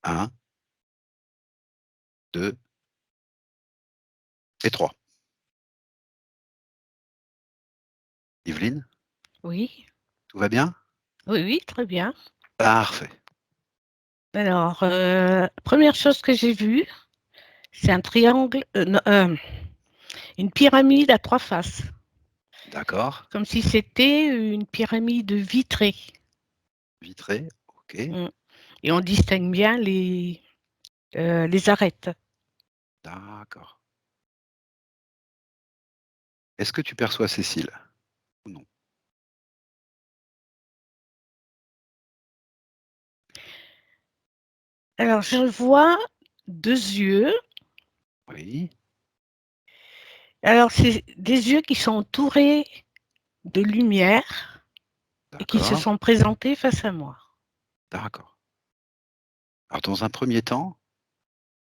1, 2 et 3. Yveline, Oui, tout va bien? oui, oui, très bien. Parfait. Alors, première chose que j'ai vue, c'est un triangle, non, une pyramide à 3 faces, D'accord. comme si c'était une pyramide vitrée. Vitré, OK. Mm. Et on distingue bien les arêtes. D'accord. Est-ce que tu perçois Cécile ou non? Alors, je vois 2 yeux. Oui, Alors, c'est des yeux qui sont entourés de lumière et qui se d'accord, sont présentés face à moi. d'accord. Alors dans un premier temps,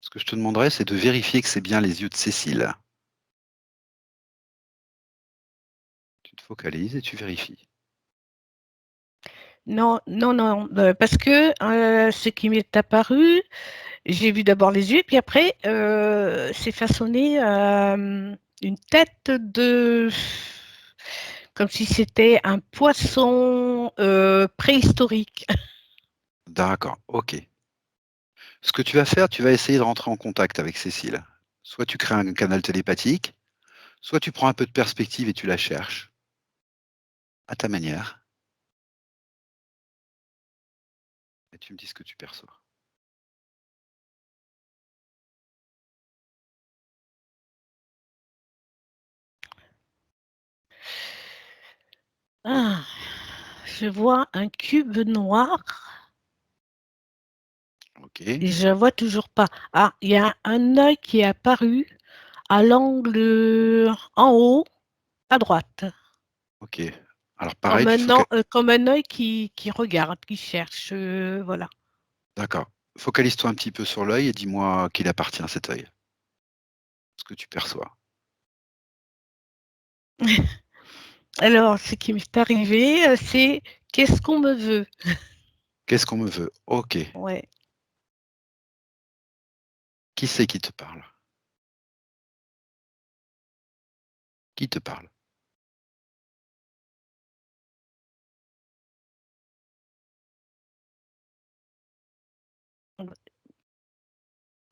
ce que je te demanderais, c'est de vérifier que c'est bien les yeux de Cécile. Tu te focalises et tu vérifies. Non, non, non, parce que ce qui m'est apparu, j'ai vu d'abord les yeux, puis après, c'est façonné une tête de... comme si c'était un poisson préhistorique. D'accord, OK. Ce que tu vas faire, tu vas essayer de rentrer en contact avec Cécile. Soit tu crées un canal télépathique, soit tu prends un peu de perspective et tu la cherches, à ta manière, et tu me dis ce que tu perçois. Ah, je vois un cube noir OK, et je ne vois toujours pas. Ah, il y a un œil qui est apparu à l'angle en haut, à droite. OK. Alors pareil, tu Comme un œil qui regarde, qui cherche. Voilà. d'accord. Focalise-toi un petit peu sur l'œil et dis-moi à qui il appartient cet œil, ce que tu perçois. Alors, ce qui m'est arrivé, c'est qu'est-ce qu'on me veut? Qu'est-ce qu'on me veut? OK. Ouais. Qui c'est qui te parle? Qui te parle?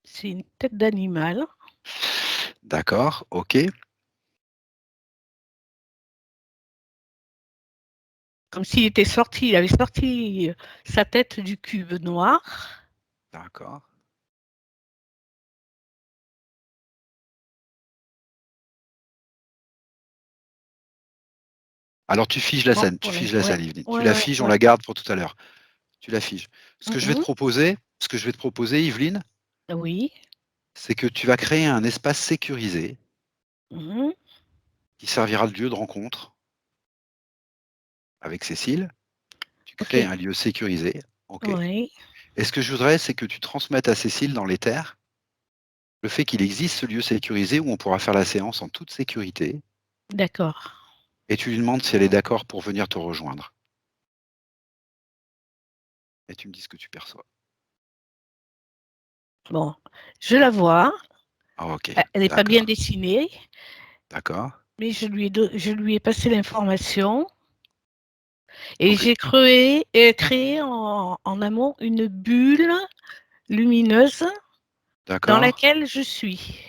C'est une tête d'animal, D'accord, OK. comme s'il était sorti, il avait sorti sa tête du cube noir. D'accord. Alors tu figes la Bon, scène, tu figes la ouais, scène, Yveline. Tu ouais, la ouais, figes, on ouais. la garde pour tout à l'heure. Tu la figes. Mhm. Ce que je vais te proposer, Yveline, Oui. c'est que tu vas créer un espace sécurisé Mhm. qui servira de lieu de rencontre avec Cécile. Tu Ok. crées un lieu sécurisé. OK. Oui. Et ce que je voudrais, c'est que tu transmettes à Cécile dans l'éther le fait qu'il existe ce lieu sécurisé où on pourra faire la séance en toute sécurité. D'accord. Et tu lui demandes si elle est d'accord pour venir te rejoindre. Et tu me dis ce que tu perçois. Bon, je la vois. Ah, OK, Elle n'est pas bien d'accord, dessinée, d'accord. mais je lui ai passé l'information et Donc, j'ai créé en amont une bulle lumineuse dans d'accord, laquelle je suis.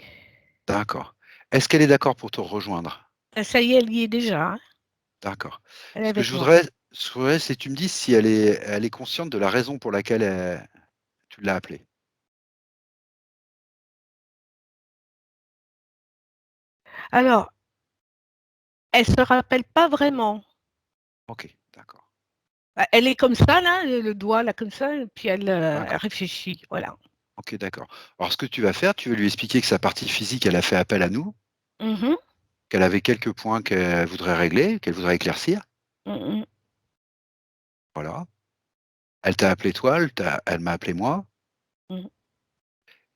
d'accord. Est-ce qu'elle est d'accord pour te rejoindre? Ça y est, elle y est déjà, hein. D'accord. Elle est Ce que avec moi. je voudrais, c'est que tu me dises si elle est consciente de la raison pour laquelle tu l'as appelée. Alors, elle se rappelle pas vraiment. OK, d'accord, Elle est comme ça, là, le doigt, là, comme ça, et puis elle d'accord. réfléchit. Voilà. OK, d'accord. Alors, ce que tu vas faire, tu vas lui expliquer que sa partie physique, elle a fait appel à nous, Mhm, qu'elle avait quelques points qu'elle voudrait régler, qu'elle voudrait éclaircir. mhm, Voilà. Elle t'a appelé toi, elle m'a appelé moi. mhm.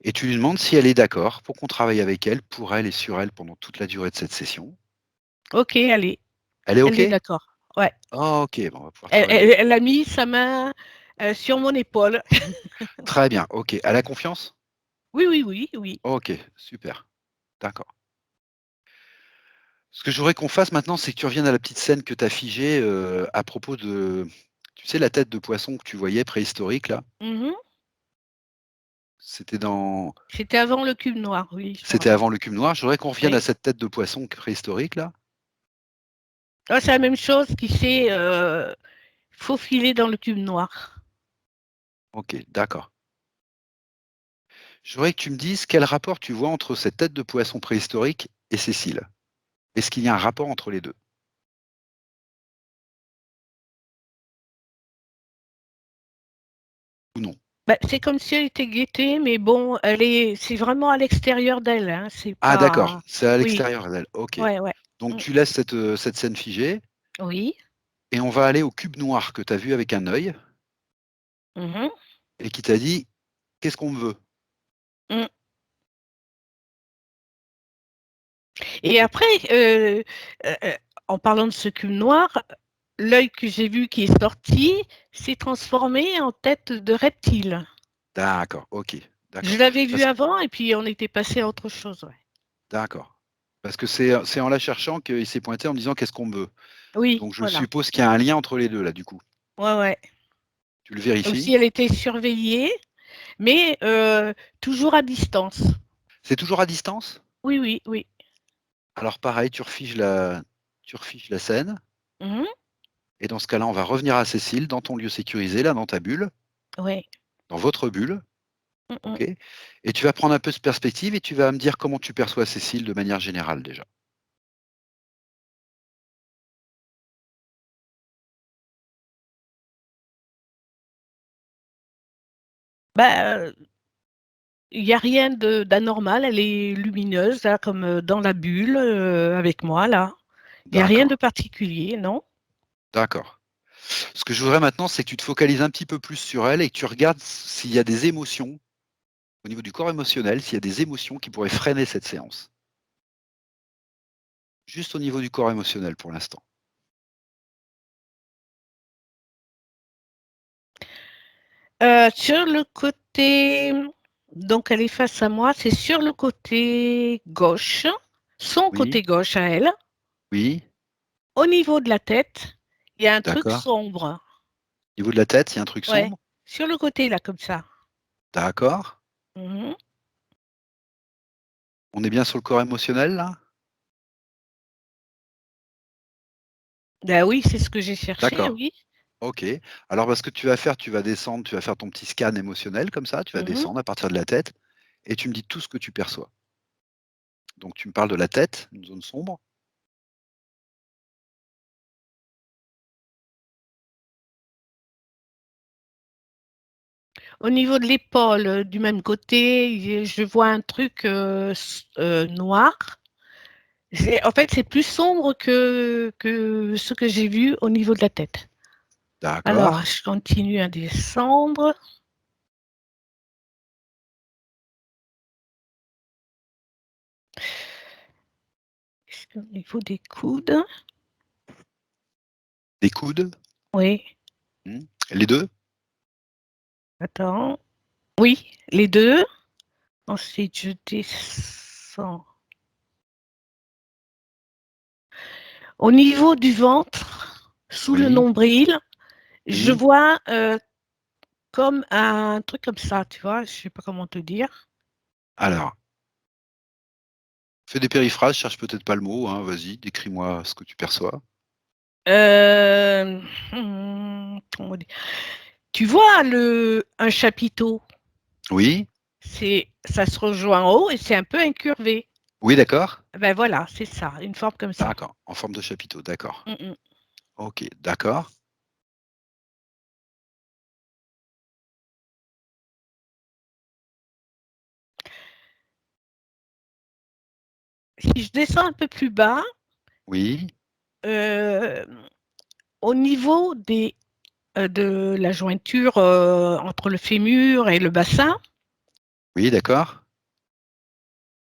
Et tu lui demandes si elle est d'accord pour qu'on travaille avec elle, pour elle et sur elle pendant toute la durée de cette session. Ok, Elle est elle OK? est d'accord. Ouais. Ah, OK, bon, on va pouvoir travailler. Elle a mis sa main. Sur mon épaule. Très bien, OK. Elle a confiance? Oui, oui, oui, oui. OK, super. D'accord. Ce que je voudrais qu'on fasse maintenant, c'est que tu reviennes à la petite scène que tu as figée, à propos de tu sais la tête de poisson que tu voyais préhistorique là? Mmh. C'était dans C'était avant le cube noir, oui, je me C'était rappelle. avant le cube noir. Je voudrais qu'on revienne Oui. à cette tête de poisson préhistorique là. Ah, c'est la même chose qui s'est, faufilée dans le cube noir. OK, d'accord. Je voudrais que tu me dises quel rapport tu vois entre cette tête de poisson préhistorique et Cécile. Est-ce qu'il y a un rapport entre les 2 ou non? Bah, c'est comme si elle était guettée, mais bon, c'est vraiment à l'extérieur d'elle, hein, c'est Ah d'accord, pas c'est à oui, l'extérieur d'elle. OK. ouais, ouais. Donc Mmh. tu laisses cette scène figée Oui. et on va aller au cube noir que tu as vu avec un œil Mmh. et qui t'a dit: «Qu'est-ce qu'on veut?» Mmh. Et après, en parlant de ce cube noir, l'œil que j'ai vu qui est sorti s'est transformé en tête de reptile. D'accord, OK, Je d'accord. l'avais vu Parce avant et puis on était passé à autre chose, ouais. D'accord. Parce que c'est en la cherchant qu'il s'est pointé en me disant: «Qu'est-ce qu'on me veut?» Oui, Donc je voilà. suppose qu'il y a un lien entre les 2 là, du coup. Ouais, ouais. Tu le Comme vérifies? si elle était surveillée, mais toujours à distance. C'est toujours à distance? Oui, oui, oui. Alors pareil, tu refiches la scène Mmh. et dans ce cas-là, on va revenir à Cécile dans ton lieu sécurisé, là, dans ta bulle, Ouais. dans votre bulle, Mmh mh. OK? Et tu vas prendre un peu de perspective et tu vas me dire comment tu perçois Cécile de manière générale déjà. Bah, il y a rien d'anormal, elle est lumineuse là, comme, dans la bulle, avec moi là. Il y a rien de D'accord, particulier, non? d'accord. Ce que je voudrais maintenant, c'est que tu te focalises un petit peu plus sur elle et que tu regardes s'il y a des émotions, au niveau du corps émotionnel, s'il y a des émotions qui pourraient freiner cette séance. Juste au niveau du corps émotionnel pour l'instant. Sur le côté donc elle est face à moi, c'est sur le côté gauche, son Oui, côté gauche à elle. oui, Au niveau de la tête, il y a un truc d'accord. sombre. Au niveau de la tête, il y a un truc Ouais, sombre? sur le côté là, comme ça. D'accord. Mmh. On est bien sur le corps émotionnel là? Bah oui, c'est ce que j'ai cherché, D'accord. oui. OK. Alors, bah, ce que tu vas faire, tu vas descendre, tu vas faire ton petit scan émotionnel comme ça, tu vas Mmh. descendre à partir de la tête et tu me dis tout ce que tu perçois. Donc tu me parles de la tête, une zone sombre. Au niveau de l'épaule, du même côté, je vois un truc, noir. En fait, c'est plus sombre que ce que j'ai vu au niveau de la tête. Alors, D'accord. je continue à descendre. Au niveau des coudes, Les coudes? oui, Mmh. Les 2. attends, oui, les 2. Ensuite, je descends. Au niveau du ventre, sous le Oui, nombril, je oui. vois, comme un truc comme ça, tu vois? Je sais pas comment te dire. Alors, fais des périphrases, cherche peut-être pas le mot, hein, vas-y, décris-moi ce que tu perçois. Comment dire? Tu vois un chapiteau? Oui? Ça se rejoint en haut et c'est un peu incurvé. Oui, d'accord. Ben voilà, c'est ça, une forme comme ça. D'accord, en forme de chapiteau, d'accord. Mmh mh. OK, d'accord. Si je descends un peu plus bas, Oui, hem, au niveau de la jointure, entre le fémur et le bassin, oui, d'accord.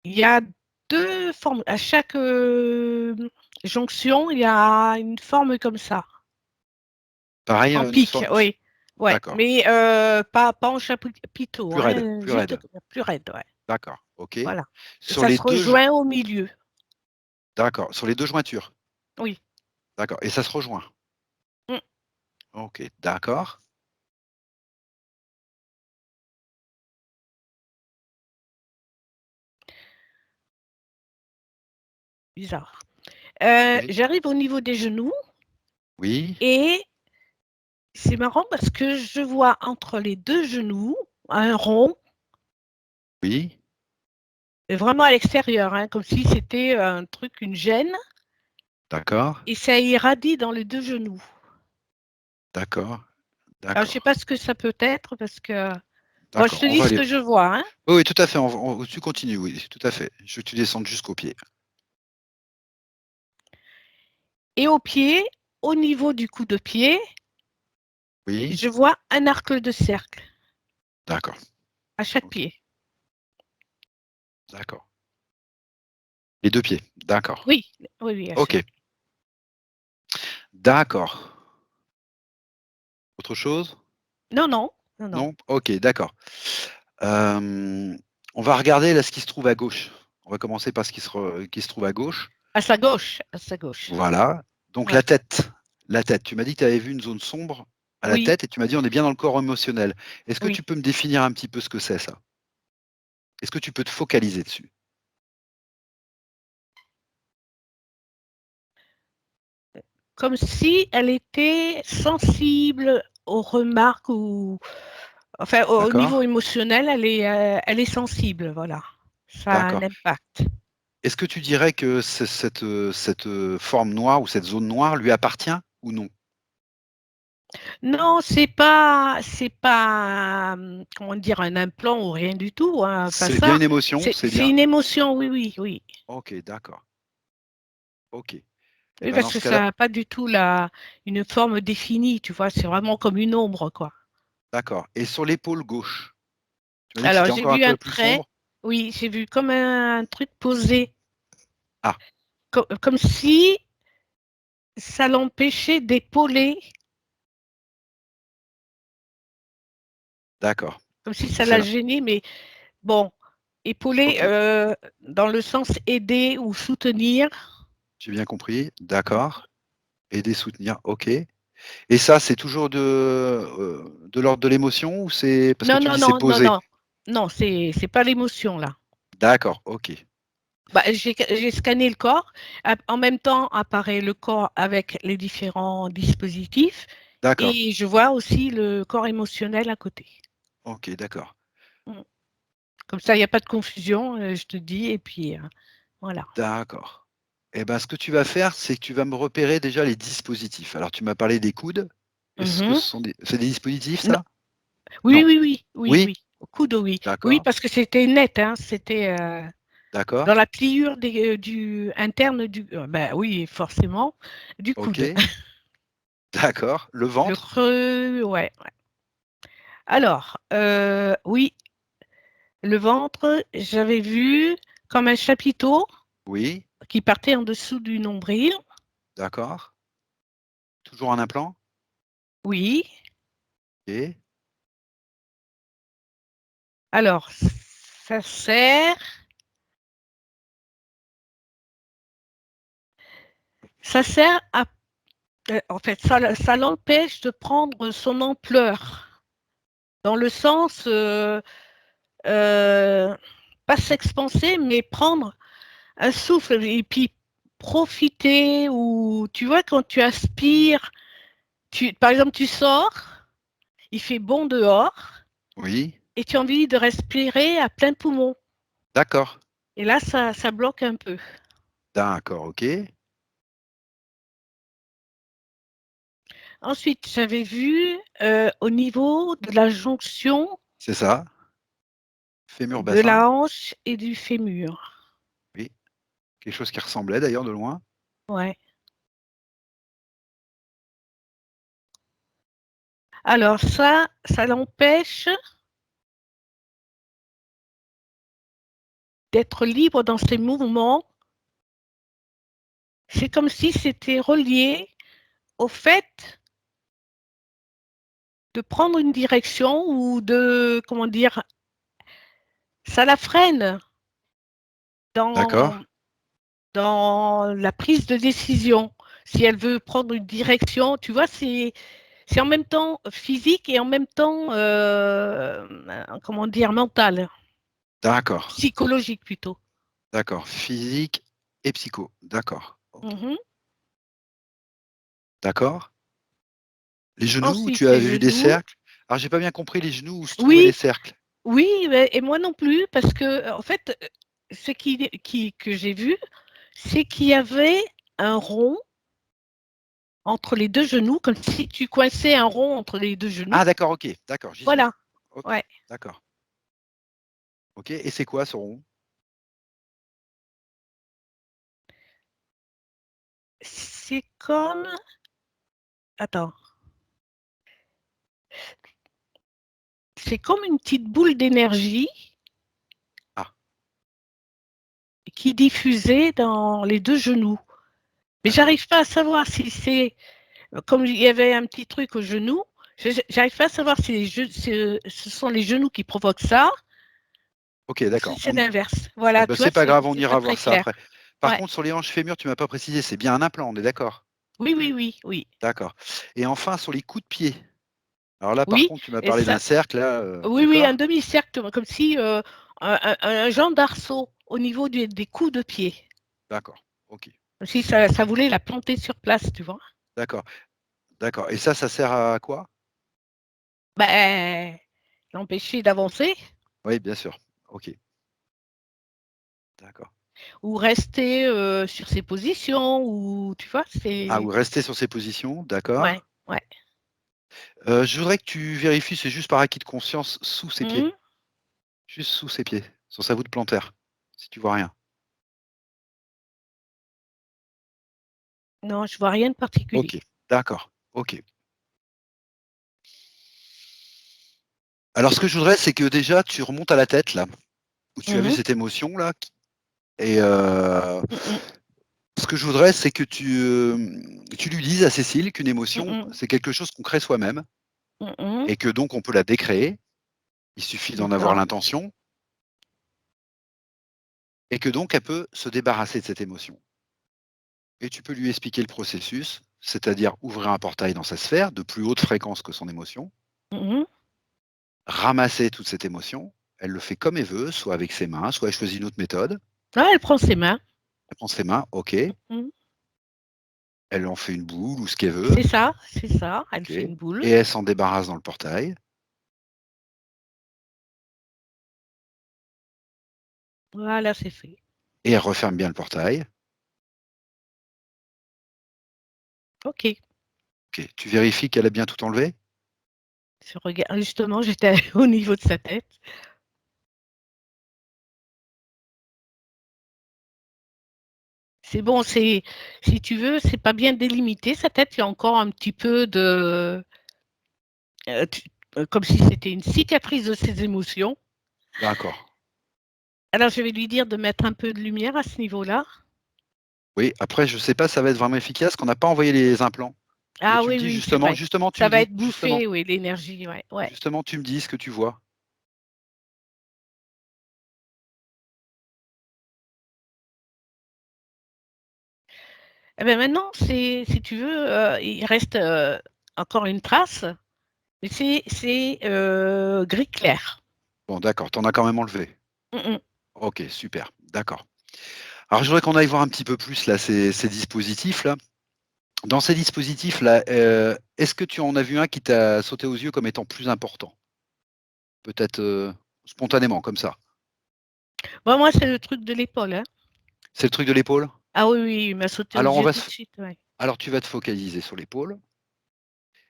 il y a 2 formes. À chaque, jonction, il y a une forme comme ça, Pareil, en une pic, forme oui. Ouais, D'accord. mais pas en chapiteau, Plus raide, hein, plus juste raide. plus raide, ouais. D'accord, OK. Voilà. Et Sur ça les se 2 rejoint au milieu. d'accord, sur les 2 jointures? Oui. D'accord et ça se rejoint? Mmh. OK, d'accord. Bizarre. Oui, J'arrive au niveau des genoux oui, et c'est marrant parce que je vois entre les 2 genoux un rond, oui, vraiment à l'extérieur, hein, comme si c'était un truc, une gêne d'accord, et ça irradie dans les 2 genoux. d'accord, Alors je sais d'accord, pas ce que ça peut être parce que bon, je d'accord, te on dis va ce aller que je vois, hein. oui, oui, tout à fait, tu continues, oui, tout à fait. Je veux que tu descendes jusqu'aux pieds. Et au pied, au niveau du coup de pied, Oui, je vois un arc de cercle d'accord, à chaque OK, pied. d'accord. Les 2 pieds, d'accord. Oui, oui, oui, à OK, chaque. d'accord. Autre chose? Non, non, non, non. Non? OK, d'accord. Hem, on va regarder là ce qui se trouve à gauche. On va commencer par ce qui se trouve à gauche. À sa gauche, à sa gauche. Voilà, donc Ouais. la tête, tu m'as dit que tu avais vu une zone sombre à la Oui, tête et tu m'as dit: «On est bien dans le corps émotionnel». Est-ce que oui. tu peux me définir un petit peu ce que c'est ça? Est-ce que tu peux te focaliser dessus? Comme si elle était sensible aux remarques ou enfin au niveau D'accord? émotionnel, elle est sensible, voilà. Ça a un D'accord. impact. Est-ce que tu dirais que cette forme noire ou cette zone noire lui appartient ou non? Non, c'est pas, comment dire? Un implant ou rien du tout, hein, pas C'est bien ça. une émotion? C'est C'est bien une émotion, oui, oui, oui. OK, d'accord. OK et Oui, ben, parce dans que ce cas-là ça a pas du tout la une forme définie, tu vois? C'est vraiment comme une ombre, quoi. d'accord et sur l'épaule gauche, tu m'as dit que Alors c'était j'ai encore un vu un peu plus trait, sombre? oui, j'ai vu comme un truc posé, Ah, comme si ça l'empêchait d'épauler, d'accord. comme si Et ça ça la là gênait, mais bon, épauler, OK, dans le sens aider ou soutenir. j'ai bien compris, d'accord. Aider, soutenir, OK. Et ça, c'est toujours de l'ordre de l'émotion ou c'est parce que Non, tu non, dis c'est non, non, posé? non. Non, c'est pas l'émotion là. D'accord, OK. Bah, j'ai scanné le corps. En même temps apparaît le corps avec les différents dispositifs D'accord, et je vois aussi le corps émotionnel à côté. OK, d'accord. Mmh. Comme ça, il y a pas de confusion, je te dis et puis, voilà. D'accord. Et ben, ce que tu vas faire, c'est que tu vas me repérer déjà les dispositifs. Alors tu m'as parlé des coudes. Est-ce que Mmh. ce sont des dispositifs Non. ça? Oui, Non. oui, oui, oui, Oui? oui. Au coude, oui. Oui, D'accord, parce que c'était net, hein, c'était, dans d'accord, la pliure du interne du bah, oui, forcément, du coude. OK, d'accord. Le Le ventre? creux, ouais, ouais. Alors, oui, le ventre, j'avais vu comme un chapiteau Oui, qui partait en dessous du nombril. d'accord. Toujours un implant? Oui. OK, Alors, ça sert à en fait, ça l'empêche de prendre son ampleur, dans le sens, pas s'expanser, mais prendre un souffle et puis profiter ou tu vois, quand tu aspires, par exemple, tu sors, il fait bon dehors oui, et tu as envie de respirer à plein poumon. d'accord, Et là, ça bloque un peu. d'accord, OK. Ensuite, j'avais vu au niveau de la jonction C'est ça. Fémur de bassin, la hanche et du fémur. oui. Quelque chose qui ressemblait d'ailleurs de loin. Ouais. Alors ça l'empêche d'être libre dans ses mouvements. C'est comme si c'était relié au fait de prendre une direction ou de, comment dire, ça la freine D'accord, dans, dans la prise de décision. Si elle veut prendre une direction, tu vois, c'est en même temps physique et en même temps, comment dire, mental, d'accord, psychologique plutôt. d'accord. Physique et psycho. D'accord, ok. Mhm. D'accord. Les genoux où tu Ensuite, as les vu des genoux. cercles? Alors, j'ai pas bien compris les genoux où se trouvaient les Oui, cercles. oui, et moi non plus, parce que, en fait, ce que j'ai vu, c'est qu'il y avait un rond entre les deux genoux, comme si tu coinçais un rond entre les deux genoux. Ah, d'accord, ok, d'accord, j'y suis. Voilà, Ok, ouais. d'accord. Ok, et c'est quoi ce rond? C'est comme, attends, c'est comme une petite boule d'énergie Ah, qui diffusait dans les deux genoux. Mais d'accord. j'arrive pas à savoir si c'est, comme il y avait un petit truc au genou, j'arrive pas à savoir si ce sont les genoux qui provoquent ça Ok, ou si d'accord. c'est l'inverse. Eh Voilà, ben, tu vois, c'est pas grave, on c'est pas ira très voir ça clair. après. Par Ouais. contre, sur les hanches fémur, tu m'as pas précisé, c'est bien un implant, on est d'accord? Oui, oui, oui, oui. D'accord. Et enfin, sur les coups de pied. Alors là, par Oui, contre, tu m'as et parlé d'un ça, cercle, là, oui, oui, un d'accord? demi-cercle, comme si un genre d'arceau au niveau des coups de pied. D'accord. Ok. Comme si ça voulait la planter sur place, tu vois. D'accord. D'accord. Et ça sert à quoi? Ben, l'empêcher d'avancer Oui, bien sûr. Ok. D'accord. ou rester sur ses positions, ou tu vois, Ah, ou c'est. rester sur ces positions, Ouais, d'accord. ouais. Je voudrais que tu vérifies, c'est juste par acquis de conscience, sous ses pieds. Mhm. Juste sous ses pieds, sur sa voûte plantaire, si tu vois rien. Non, je vois rien de particulier. Ok. D'accord. Ok. Alors, ce que je voudrais, c'est que déjà, tu remontes à la tête, là, où tu as vu Mhm. cette émotion, là. Et Mhm. ce que je voudrais, c'est que tu lui dises à Cécile qu'une émotion, Mhm. c'est quelque chose qu'on crée soi-même Mhm. et que donc on peut la décréer. Il suffit d'en avoir D'accord. l'intention et que donc elle peut se débarrasser de cette émotion. Et tu peux lui expliquer le processus, c'est-à-dire ouvrir un portail dans sa sphère de plus haute fréquence que son émotion, Mhm. ramasser toute cette émotion. Elle le fait comme elle veut, soit avec ses mains, soit elle choisit une autre méthode. Ah, elle prend ses mains. Elle prend ses mains, ok. Mhm. Elle en fait une boule ou ce qu'elle veut, C'est ça, c'est ça. Elle ok. fait une Et boule. elle s'en débarrasse dans le portail. Voilà, c'est fait. Et elle referme bien le portail. Ok. Ok. Tu vérifies qu'elle a bien tout enlevé? Je regarde. Justement, j'étais au niveau de sa tête. C'est bon, si tu veux, c'est pas bien délimité. Sa tête, il y a encore un petit peu de, comme si c'était une cicatrice de ses émotions. D'accord. Alors, je vais lui dire de mettre un peu de lumière à ce niveau-là. Oui, après, je sais pas, ça va être vraiment efficace, qu'on n'a pas envoyé les implants. Mais Ah tu me oui, dis oui, c'est justement, vrai. justement, tu Ça me va dis, être justement, bouffé, oui, l'énergie, ouais, ouais. justement, tu me dis ce que tu vois. Eh ben maintenant, si tu veux, il reste encore une trace, mais c'est gris clair. Bon, d'accord, t'en as quand même enlevé. Mm, mm. Ok, super, d'accord. Alors, je voudrais qu'on aille voir un petit peu plus là ces dispositifs-là. Dans ces dispositifs-là, est-ce que tu en as vu un qui t'a sauté aux yeux comme étant plus important? Peut-être spontanément, comme ça. Bon, moi, c'est le truc de l'épaule, hein. C'est le truc de l'épaule? Ah oui, oui, il m'a sauté aux Alors, yeux tout de suite, ouais. alors, tu vas te focaliser sur l'épaule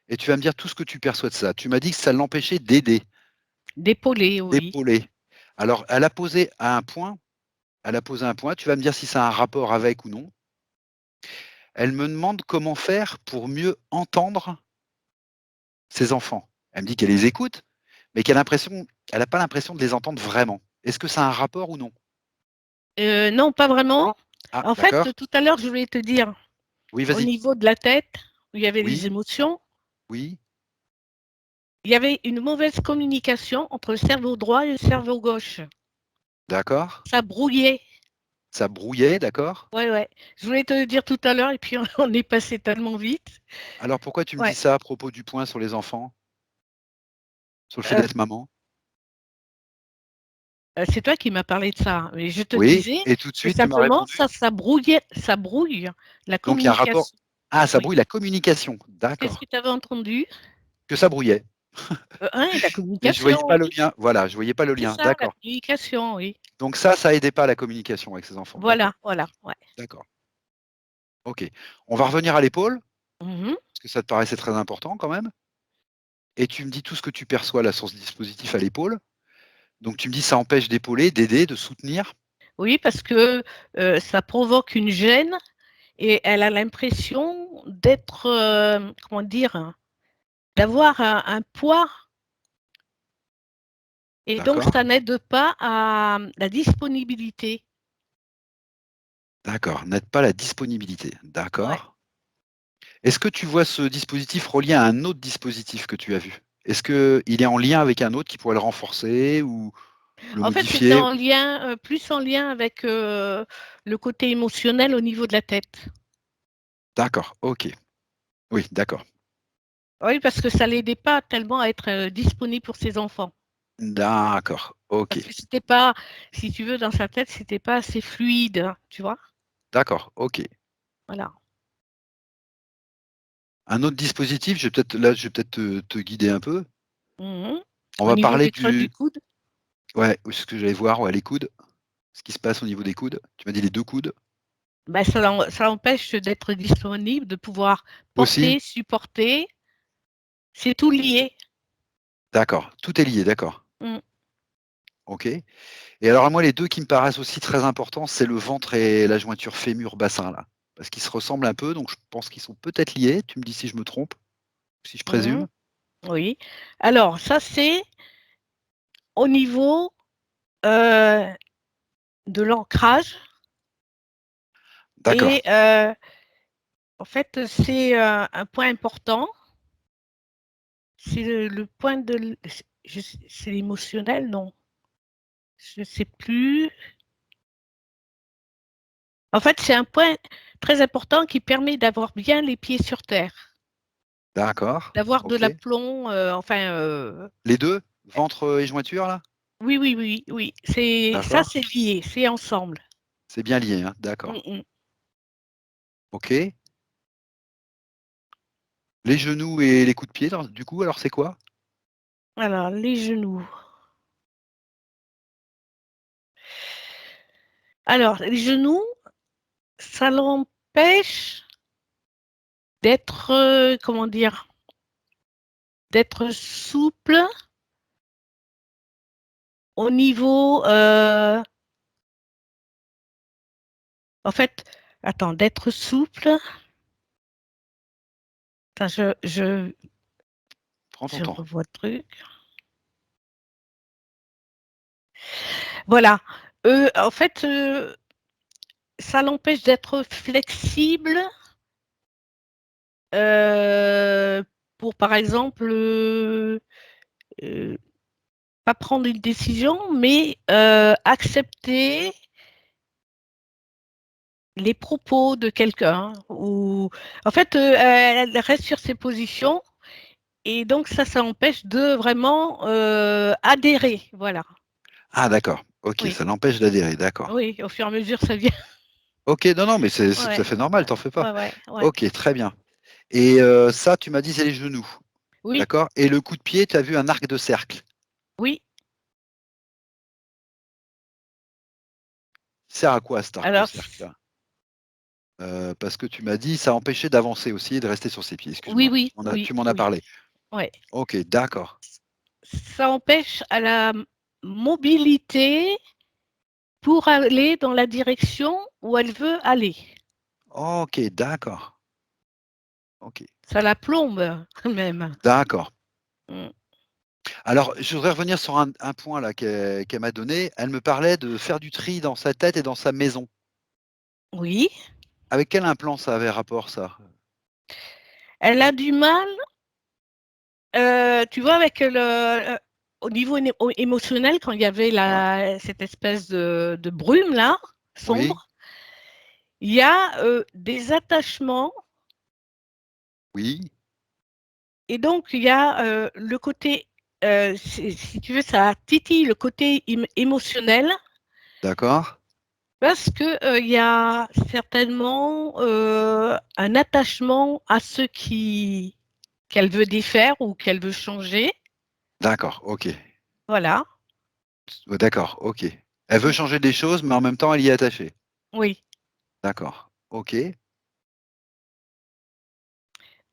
et tu vas me dire tout ce que tu perçois de ça. Tu m'as dit que ça l'empêchait d'aider, D'épauler, oui. d'épauler. Alors, elle a posé à un point, elle a posé un point, tu vas me dire si ça a un rapport avec ou non. Elle me demande comment faire pour mieux entendre ses enfants. Elle me dit qu'elle les écoute, mais elle n'a pas l'impression de les entendre vraiment. Est-ce que ça a un rapport ou non? Non, pas vraiment. Ah, En fait, d'accord. tout à l'heure, je voulais te dire, Oui, au vas-y. niveau de la tête, où il y avait les Oui, émotions, oui, il y avait une mauvaise communication entre le cerveau droit et le cerveau gauche. D'accord. Ça brouillait. Ça brouillait, d'accord. Ouais, ouais. Je voulais te le dire tout à l'heure et puis on est passé tellement vite. Alors pourquoi tu me dis Ouais. ça à propos du point sur les enfants? Sur le fait Euh, d'être maman? c'est toi qui m'as parlé de ça. Mais je te Oui, disais et tout de que suite tu m'as simplement, répondu? ça brouille la Donc il y a un rapport. communication. Ah, ça Oui. brouille la communication, Qu'est-ce que d'accord. tu avais entendu? Que ça brouillait. Hein, la Mais je voyais communication, pas le oui. lien. Voilà, je voyais pas le C'est lien, ça, la d'accord. communication, oui. Donc ça aidait pas la communication avec ses enfants, Voilà, d'accord. voilà. Ouais. D'accord. OK. On va revenir à l'épaule, Mhm. parce que ça te paraissait très important quand même, et tu me dis tout ce que tu perçois là sur ce dispositif à l'épaule. Donc tu me dis ça empêche d'épauler, d'aider, de soutenir? Oui, parce que ça provoque une gêne et elle a l'impression d'être, comment dire, d'avoir un poids et donc D'accord, ça n'aide pas à la disponibilité. d'accord. N'aide pas la disponibilité, Ouais. d'accord. Est-ce que tu vois ce dispositif relié à un autre dispositif que tu as vu? Est-ce qu'il est en lien avec un autre qui pourrait le renforcer ou le En fait, c'était modifier? en lien, plus en lien avec le côté émotionnel au niveau de la tête. D'accord, OK. Oui, d'accord. Oui, parce que ça l'aidait pas tellement à être disponible pour ses enfants. D'accord, Parce OK. que c'était pas, si tu veux, dans sa tête, c'était pas assez fluide, hein, tu vois. D'accord, OK. Voilà. Un autre dispositif, je vais peut-être te guider un peu. Mhm. On Au va niveau parler des creux du du coude, ouais, ce que j'allais voir, ouais, les coudes, ce qui se passe au niveau des coudes. Tu m'as dit les 2 coudes. ben, ça empêche d'être disponible, de pouvoir Aussi? porter, supporter. C'est tout lié. D'accord, tout est lié, d'accord. Mm. OK. Et alors moi, les 2 qui me paraissent aussi très importants, c'est le ventre et la jointure fémur-bassin là. Parce qu'ils se ressemblent un peu, donc je pense qu'ils sont peut-être liés. Tu me dis si je me trompe, si je Mhm. présume? Oui. Alors, ça, c'est au niveau euh, de l'ancrage. D'accord, Et en fait, c'est un point important. C'est le point de c'est l'émotionnel, non? Je ne sais plus. En fait, c'est un point très important qui permet d'avoir bien les pieds sur terre, d'accord, d'avoir de OK. l'aplomb, enfin, Les 2, ventre, et jointure là? oui, oui, oui, oui. C'est ça, D'accord. c'est lié, c'est ensemble. C'est bien lié, hein? Mm, D'accord. mm. OK. Les genoux et les coups de pied dans du coup, alors c'est quoi? Alors, les genoux. Alors, les genoux, ça l'empêche d'être, comment dire, d'être souple au niveau, en fait, attends, d'être souple. Attends, Prends ton je temps. revois le truc. Voilà. En fait, ça l'empêche d'être flexible euh, pour, par exemple, euh, pas prendre une décision, mais accepter les propos de quelqu'un. Ou en fait, elle reste sur ses positions et donc ça empêche de vraiment adhérer. Voilà. Ah d'accord, OK, Oui, ça l'empêche d'adhérer, d'accord. oui. Au fur et à mesure, ça vient. OK, non, non, mais c'est tout Ouais, à fait normal, t'en fais pas. ouais, ouais, ouais. OK, très bien et ça, tu m'as dit, c'est les genoux, Oui, d'accord et le coup de pied, tu as vu un arc de cercle. oui. Il sert à quoi cet arc de Alors, cercle-là? Parce que tu m'as dit, ça empêchait d'avancer aussi et de rester sur ses pieds, oui, excuse-moi. oui, Tu oui, m'en as oui. parlé. Ouais. OK, d'accord. Ça empêche à la mobilité pour aller dans la direction où elle veut aller. OK, d'accord. OK, Ça la plombe même. d'accord. Mm. Alors, je voudrais revenir sur un point là qu'elle m'a donné. Elle me parlait de faire du tri dans sa tête et dans sa maison. Oui, Avec quel implant ça avait rapport ça? elle a du mal tu vois, avec au niveau émotionnel, quand il y avait Ouais. cette espèce de brume là, Oui, sombre, il y a des attachements oui, et donc il y a le côté, si tu veux, ça titille le côté émotionnel d'accord, parce que il y a certainement un attachement à ce qui qu'elle veut défaire ou qu'elle veut changer. d'accord, ok. Voilà. D'accord, ok. Elle veut Mm. changer des choses, mais en même temps, elle y est attachée. Oui. D'accord, ok,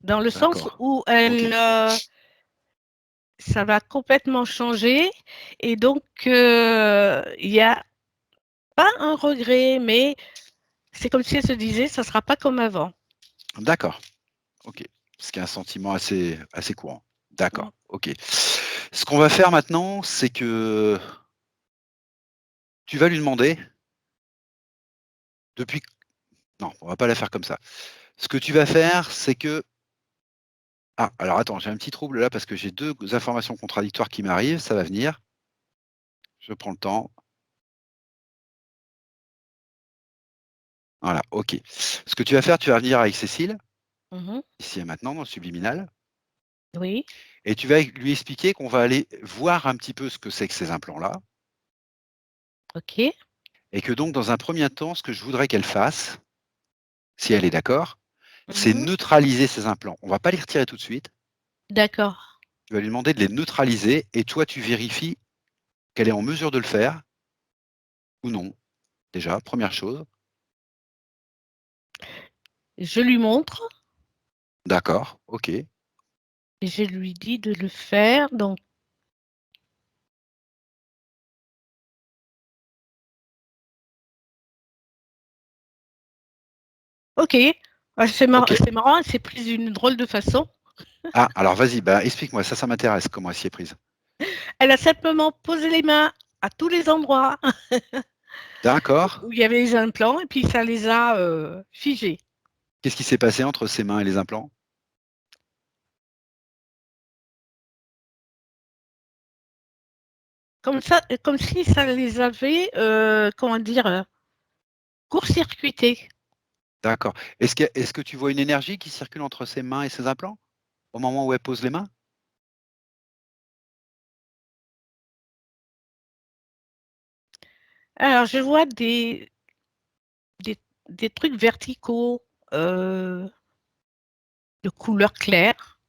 Dans le sens d'accord, où ok. ça va complètement changer et donc il n'y a pas un regret, mais c'est comme si elle se disait, ça ne sera pas comme avant. D'accord, ok. Ce qui est un sentiment assez courant. Mm. D'accord, ok. Ce qu'on va faire maintenant, c'est que tu vas lui demander depuis. Non, on va pas la faire comme ça. Ce que tu vas faire, c'est que. Ah, alors attends, j'ai un petit trouble là parce que j'ai deux informations contradictoires qui m'arrivent. Ça va venir. Je prends le temps. Voilà, ok. Ce que tu vas faire, tu vas venir avec Cécile, Mhm. ici et maintenant, dans le subliminal, Oui, et tu vas lui expliquer qu'on va aller voir un petit peu ce que c'est que ces implants-là, ok. et que donc, dans un premier temps, ce que je voudrais qu'elle fasse, si elle est d'accord, c'est Mhm. neutraliser ces implants. On ne va pas les retirer tout de suite. D'accord. Tu vas lui demander de les neutraliser, et toi, tu vérifies qu'elle est en mesure de le faire ou non. Déjà, première chose. Je lui montre D'accord, ok. et je lui dis de le faire. Donc, ok. Ah, Ok. c'est marrant, elle s'est prise d'une drôle de façon. Ah, alors vas-y, bah, explique-moi, ça m'intéresse, comment elle s'y est prise. Elle a simplement posé les mains à tous les endroits D'accord. où il y avait les implants et puis ça les a figés. Qu'est-ce qui s'est passé entre ses mains et les implants? Comme ça, comme si ça les avait, comment dire, court-circuités. D'accord. Est-ce que tu vois une énergie qui circule entre ses mains et ses implants au moment où elle pose les mains? Alors, je vois des, des trucs verticaux euh, de couleur claire.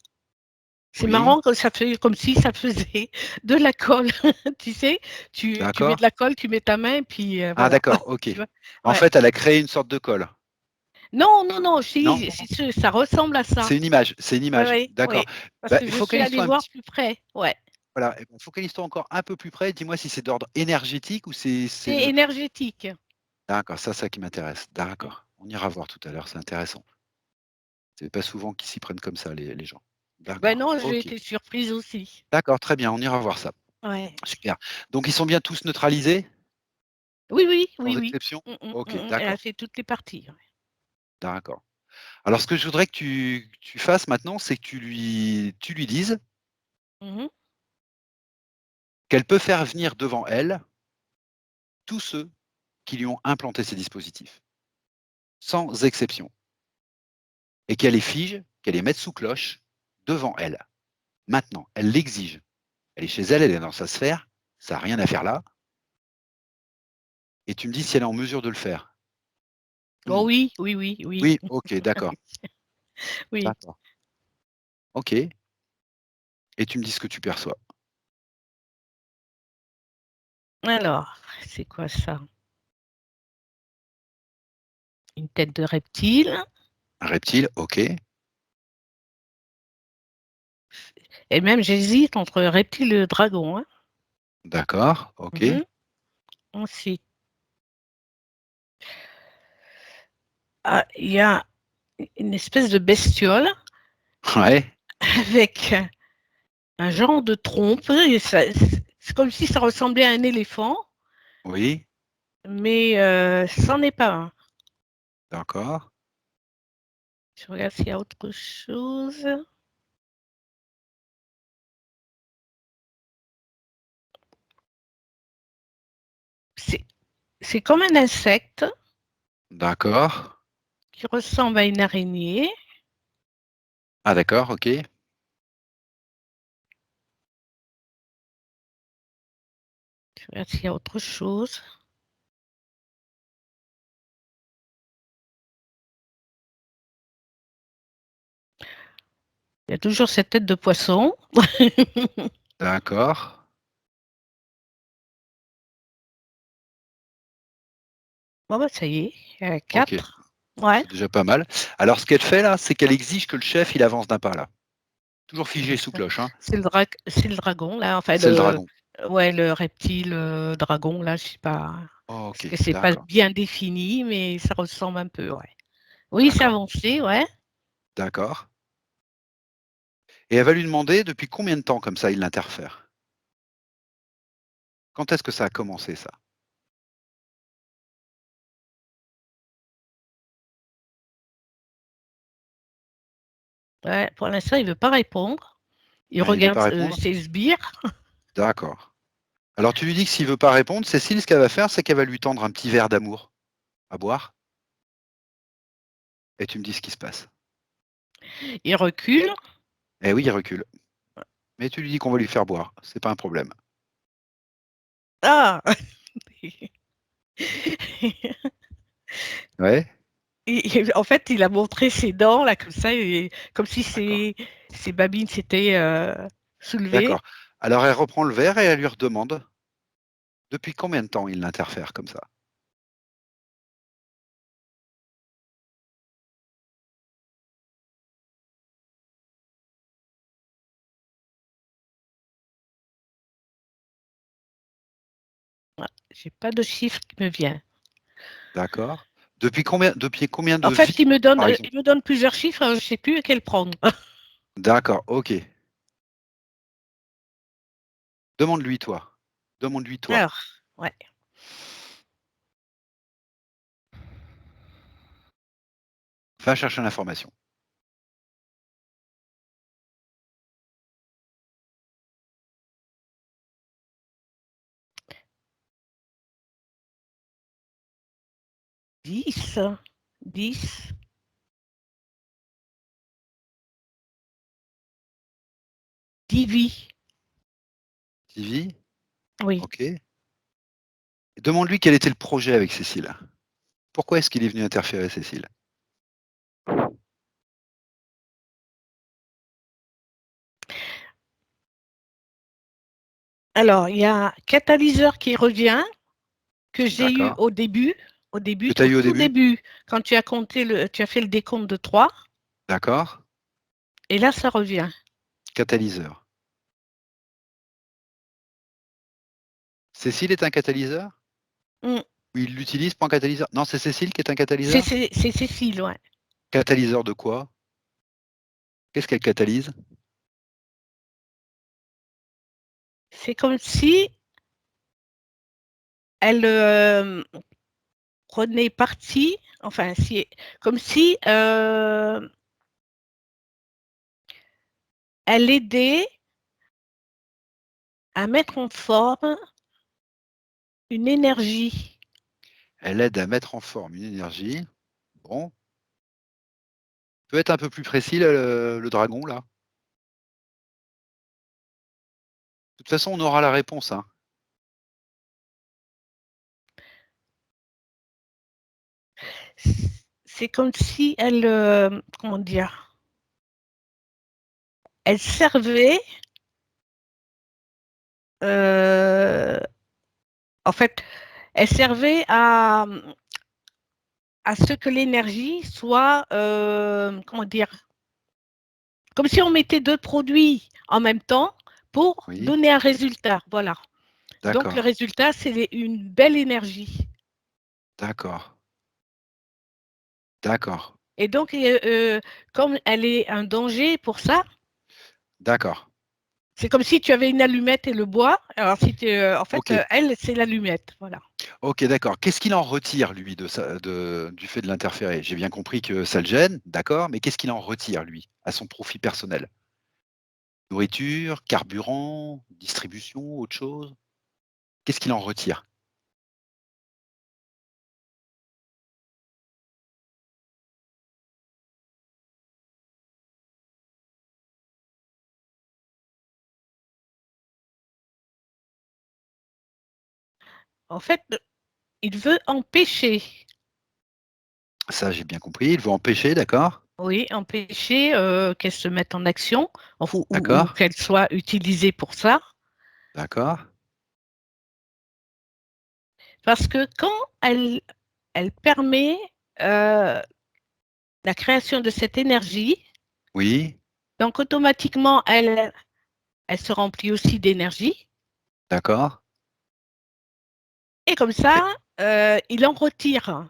C'est Oui, marrant que ça fait comme si ça faisait de la colle. Tu sais, tu mets de d'accord. la colle, tu mets ta main, et puis Ah voilà. d'accord, ok. Tu vois. En Ouais. fait, elle a créé une sorte de colle. Non, non, non, Non? ça ressemble à ça. C'est une image, c'est une Oui, image. oui, D'accord. oui. Parce Bah, que je suis allée focalise-toi un voir petit plus près. Ouais. voilà, eh ben, focalise-toi encore un peu plus près. Dis-moi si c'est d'ordre énergétique ou c'est C'est neutre. énergétique. D'accord, ça qui m'intéresse. Mm. D'accord. On ira voir tout à l'heure, c'est intéressant. C'est pas souvent qu'ils s'y prennent comme ça, les gens. Ben D'accord, non, j'ai ok. été surprise aussi. D'accord, très bien, on ira voir ça. Ouais. Super. Donc ils sont bien tous neutralisés, Oui, oui, sans oui, oui. exception? Ok, Elle a d'accord, fait toutes les parties. Ouais. d'accord. Alors ce que je voudrais que tu fasses maintenant, c'est que tu lui dises Mhm. qu'elle peut faire venir devant elle tous ceux qui lui ont implanté ces dispositifs, sans exception, et qu'elle les fige, qu'elle les mette sous cloche devant elle. Maintenant, elle l'exige. Elle est chez elle, elle est dans sa sphère, ça n'a rien à faire là, et tu me dis si elle est en mesure de le faire ou Oh non. oui, oui, oui, oui, Oui, ok, d'accord. oui. D'accord. Ok. Et tu me dis ce que tu perçois. Alors, c'est quoi ça? Une tête de reptile. Un reptile, ok. Et même, j'hésite entre reptile et dragon. Hein. D'accord, ok. Mhm. Ensuite, ah, il y a une espèce de bestiole Ouais, avec un genre de trompe. Et c'est comme si ça ressemblait à un éléphant, oui, mais c'en est pas un. d'accord. Je regarde s'il y a autre chose. c'est comme un insecte D'accord. qui ressemble à une araignée. Ah d'accord, OK. Je regarde s'il y a autre chose. Il y a toujours cette tête de poisson. D'accord. Bon, bah, ça y est, il y a OK. 4. Ouais. C'est déjà pas mal. Alors ce qu'elle fait là, c'est qu'elle exige que le chef, il avance d'un pas là. Toujours figé sous cloche, hein. C'est le dragon, là, enfin C'est le dragon. ouais, le reptile dragon, là, je sais pas. Parce OK, que c'est pas d'accord, bien défini, mais ça ressemble un peu, ouais. Oui, c'est d'accord, avancé, ouais. d'accord. Et elle va lui demander depuis combien de temps comme ça il l'interfère? Quand est-ce que ça a commencé ça? Ouais, pour l'instant, il veut pas répondre. Il Ah, il veut regarde pas répondre? ses sbires. D'accord. Alors tu lui dis que s'il veut pas répondre, Cécile, ce qu'elle va faire, c'est qu'elle va lui tendre un petit verre d'amour à boire et tu me dis ce qui se passe. Il recule. Eh oui, il recule. Mais tu lui dis qu'on va lui faire boire, c'est pas un problème. Ah! Ouais? En fait, il a montré ses dents, là, comme ça, comme si D'accord. ses babines s'étaient soulevées. D'accord. Alors elle reprend le verre et elle lui redemande depuis combien de temps il l'interfère comme ça? J'ai pas de chiffre qui me vient. D'accord. Depuis combien de En fait, vies, par exemple? il me donne plusieurs chiffres, je ne sais plus lequel prendre. D'accord, OK. Demande-lui toi. Demande-lui toi. Alors, ouais. Va chercher l'information. 10, 10, 10 vies. Ivy? Oui. OK. Et demande-lui quel était le projet avec Cécile. Pourquoi est-ce qu'il est venu interférer Cécile? Alors, il y a un catalyseur qui revient, que j'ai eu D'accord. Que tu as au eu au tout début? début, quand tu as fait le décompte de 3, D'accord. et là, ça revient. Catalyseur. Cécile est un catalyseur? Mm. Ou il l'utilise pour un catalyseur? Non, c'est Cécile qui est un catalyseur? C'est Cécile, ouais. Catalyseur de quoi? Qu'est-ce qu'elle catalyse? C'est comme si elle prenait parti, enfin, comme si elle aidait à mettre en forme une énergie. Elle aide à mettre en forme une énergie. Bon. Peut être un peu plus précis le dragon là? De toute façon, on aura la réponse, hein. C'est comme si elle, comment dire, elle servait, euh, en fait, elle servait à ce que l'énergie soit, comment dire, comme si on mettait deux produits en même temps pour Oui, donner un résultat. Voilà. Donc le d'accord, résultat, c'est une belle énergie. d'accord, d'accord, Et donc, comme elle est un danger pour ça, d'accord. c'est comme si tu avais une allumette et le bois. Alors, en fait, OK, elle, c'est l'allumette. Voilà. OK, d'accord. Qu'est-ce qu'il en retire lui du fait de l'interférer? J'ai bien compris que ça le gêne, d'accord, mais qu'est-ce qu'il en retire lui, à son profit personnel? Nourriture, carburant, distribution, autre chose? Qu'est-ce qu'il en retire? En fait, il veut empêcher. Ça, j'ai bien compris. Il veut empêcher, d'accord? Oui, empêcher qu'elle se mette en action ou D'accord? qu'elle soit utilisée pour ça. D'accord? Parce que quand elle permet la création de cette énergie, Oui? donc automatiquement, elle se remplit aussi d'énergie. D'accord? Et comme Et- ça, il en retire.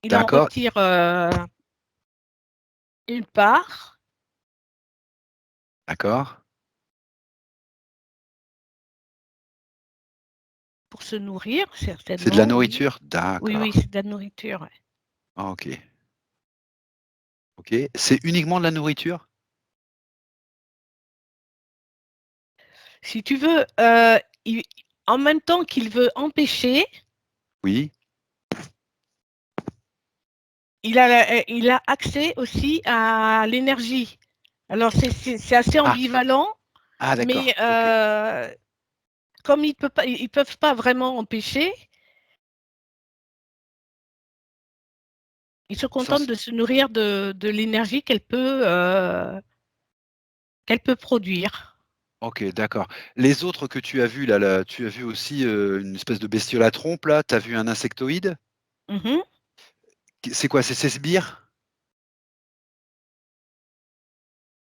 Il en D'accord? retire une part D'accord? pour se nourrir, C'est de la certainement, oui. nourriture? Oui, oui, D'accord. c'est de la nourriture. Ouais. Ah, ok. Ok. C'est uniquement de la nourriture? Si tu veux, en même temps qu'il veut empêcher, Oui. il a accès aussi à l'énergie. Alors, c'est assez Ah, ambivalent, ah, mais d'accord. Ok. comme ils peuvent pas vraiment empêcher, ils se contentent Sans- de se nourrir de l'énergie qu'elle peut produire. Ok, d'accord. Les autres que tu as vus, là, tu as vu aussi une espèce de bestiole à trompe, là? Tu as vu un insectoïde? Mhm. C'est quoi? C'est ces sbires?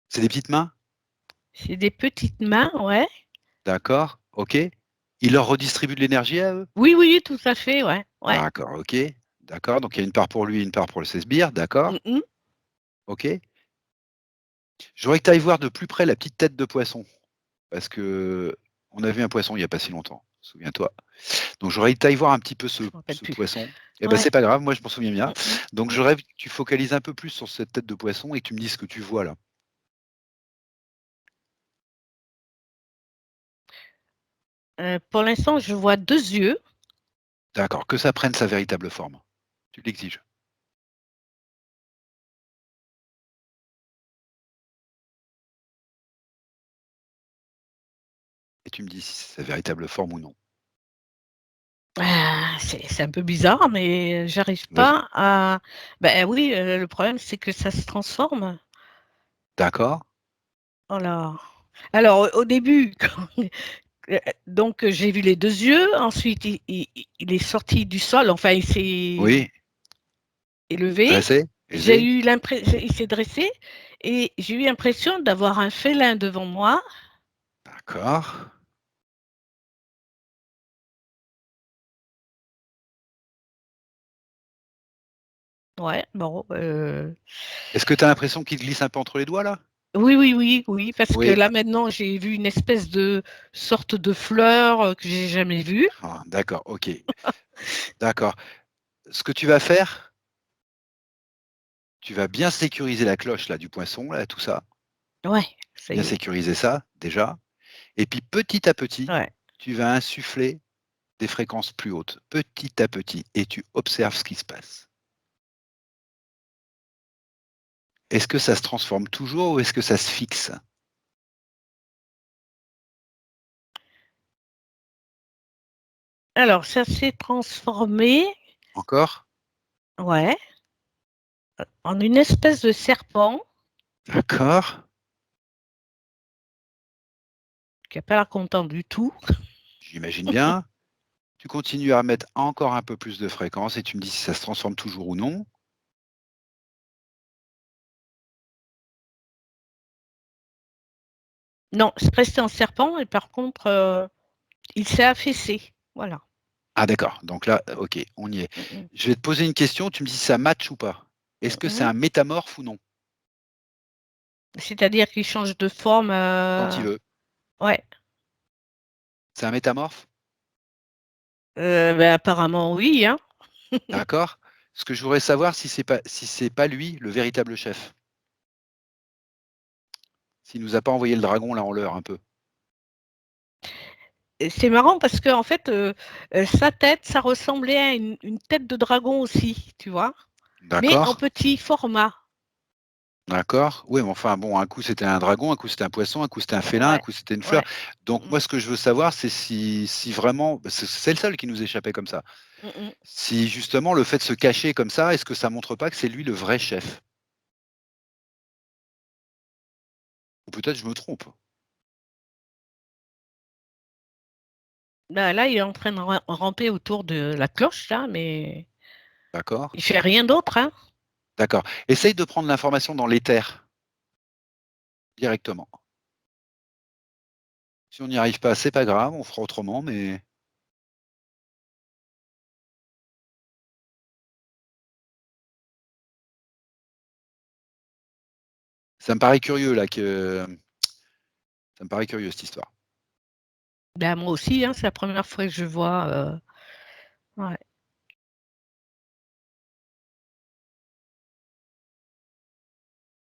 C'est des petites mains? C'est des petites mains, ouais. D'accord. Ok. Il leur redistribue de l'énergie à eux? Oui, oui, tout à fait, ouais. Ouais. D'accord, ok. D'accord. Donc il y a une part pour lui, une part pour le sbire. D'accord. Mhm. Ok. Je voudrais que tu ailles voir de plus près la petite tête de poisson. Parce que on a vu un poisson il n'y a pas si longtemps. Souviens-toi. Donc j'aurais que tu ailles voir un petit peu Je ne me rappelle ce plus. poisson. Eh ben Ouais. c'est pas grave, moi je m'en souviens bien. Mhm. Donc je rêve que tu focalises un peu plus sur cette tête de poisson et que tu me dises ce que tu vois là. Pour l'instant, je vois deux yeux. D'accord, que ça prenne sa véritable forme. Tu l'exiges. Et tu me dis si c'est sa véritable forme ou non. C'est un peu bizarre, mais j'arrive Vas-y. pas à. Ben oui, le problème, c'est que ça se transforme. D'accord. Alors, au début, donc j'ai vu les deux yeux. Ensuite, il est sorti du sol. Enfin, il s'est Oui. élevé. Dressé? J'ai Aisé? eu l'impression, il s'est dressé et j'ai eu l'impression d'avoir un félin devant moi. D'accord. Ouais, bon. Est-ce que tu as l'impression qu'il glisse un peu entre les doigts là? Oui, oui, oui, oui, parce que Oui. là maintenant j'ai vu une espèce de sorte de fleur que j'ai jamais vue. Ah, d'accord, ok. D'accord. Ce que tu vas faire, tu vas bien sécuriser la cloche là du poisson, là, tout ça. Ouais, ça Bien y est. sécuriser ça déjà. Et puis petit à petit, Ouais. tu vas insuffler des fréquences plus hautes, petit à petit, et tu observes ce qui se passe. Est-ce que ça se transforme toujours ou est-ce que ça se fixe? Alors ça s'est transformé, Encore? ouais, en une espèce de serpent D'accord. qui n'a pas l'air content du tout. J'imagine bien. Tu continues à mettre encore un peu plus de fréquences et tu me dis si ça se transforme toujours ou non. Non, c'est resté en serpent et par contre il s'est affaissé. Voilà. Ah d'accord, donc là, ok, on y est. Mhm, Je vais te poser une question, tu me dis si ça match ou pas. Est-ce que c'est mhm. un métamorphe ou non? C'est-à-dire qu'il change de forme. Quand il veut. Ouais. C'est un métamorphe? Ben, apparemment oui, hein. D'accord. Ce que je voudrais savoir, si c'est pas lui, le véritable chef. S'il nous a pas envoyé le dragon là en l'heure un peu. Et c'est marrant parce que en fait, sa tête, ça ressemblait à une tête de dragon aussi, tu vois, mais en D'accord? petit format. D'accord. Oui, mais enfin bon, un coup c'était un dragon, un coup c'était un poisson, un coup c'était un félin, un Ouais, coup c'était une fleur. ouais. Donc Mmh moi, ce que je veux savoir, c'est si vraiment c'est le seul qui nous échappait comme ça. mh, mmh. Si justement le fait de se cacher comme ça, est-ce que ça montre pas que c'est lui le vrai chef? Ou peut-être je me trompe? Bah, là, il est en train de ramper autour de la cloche là, mais D'accord? il fait rien d'autre, hein. D'accord. Essaye de prendre l'information dans l'éther, directement. Si on n'y arrive pas, c'est pas grave, on fera autrement, mais ça me paraît curieux là que ça me paraît curieux cette histoire. Bah, moi aussi, hein, c'est la première fois que je vois, ouais.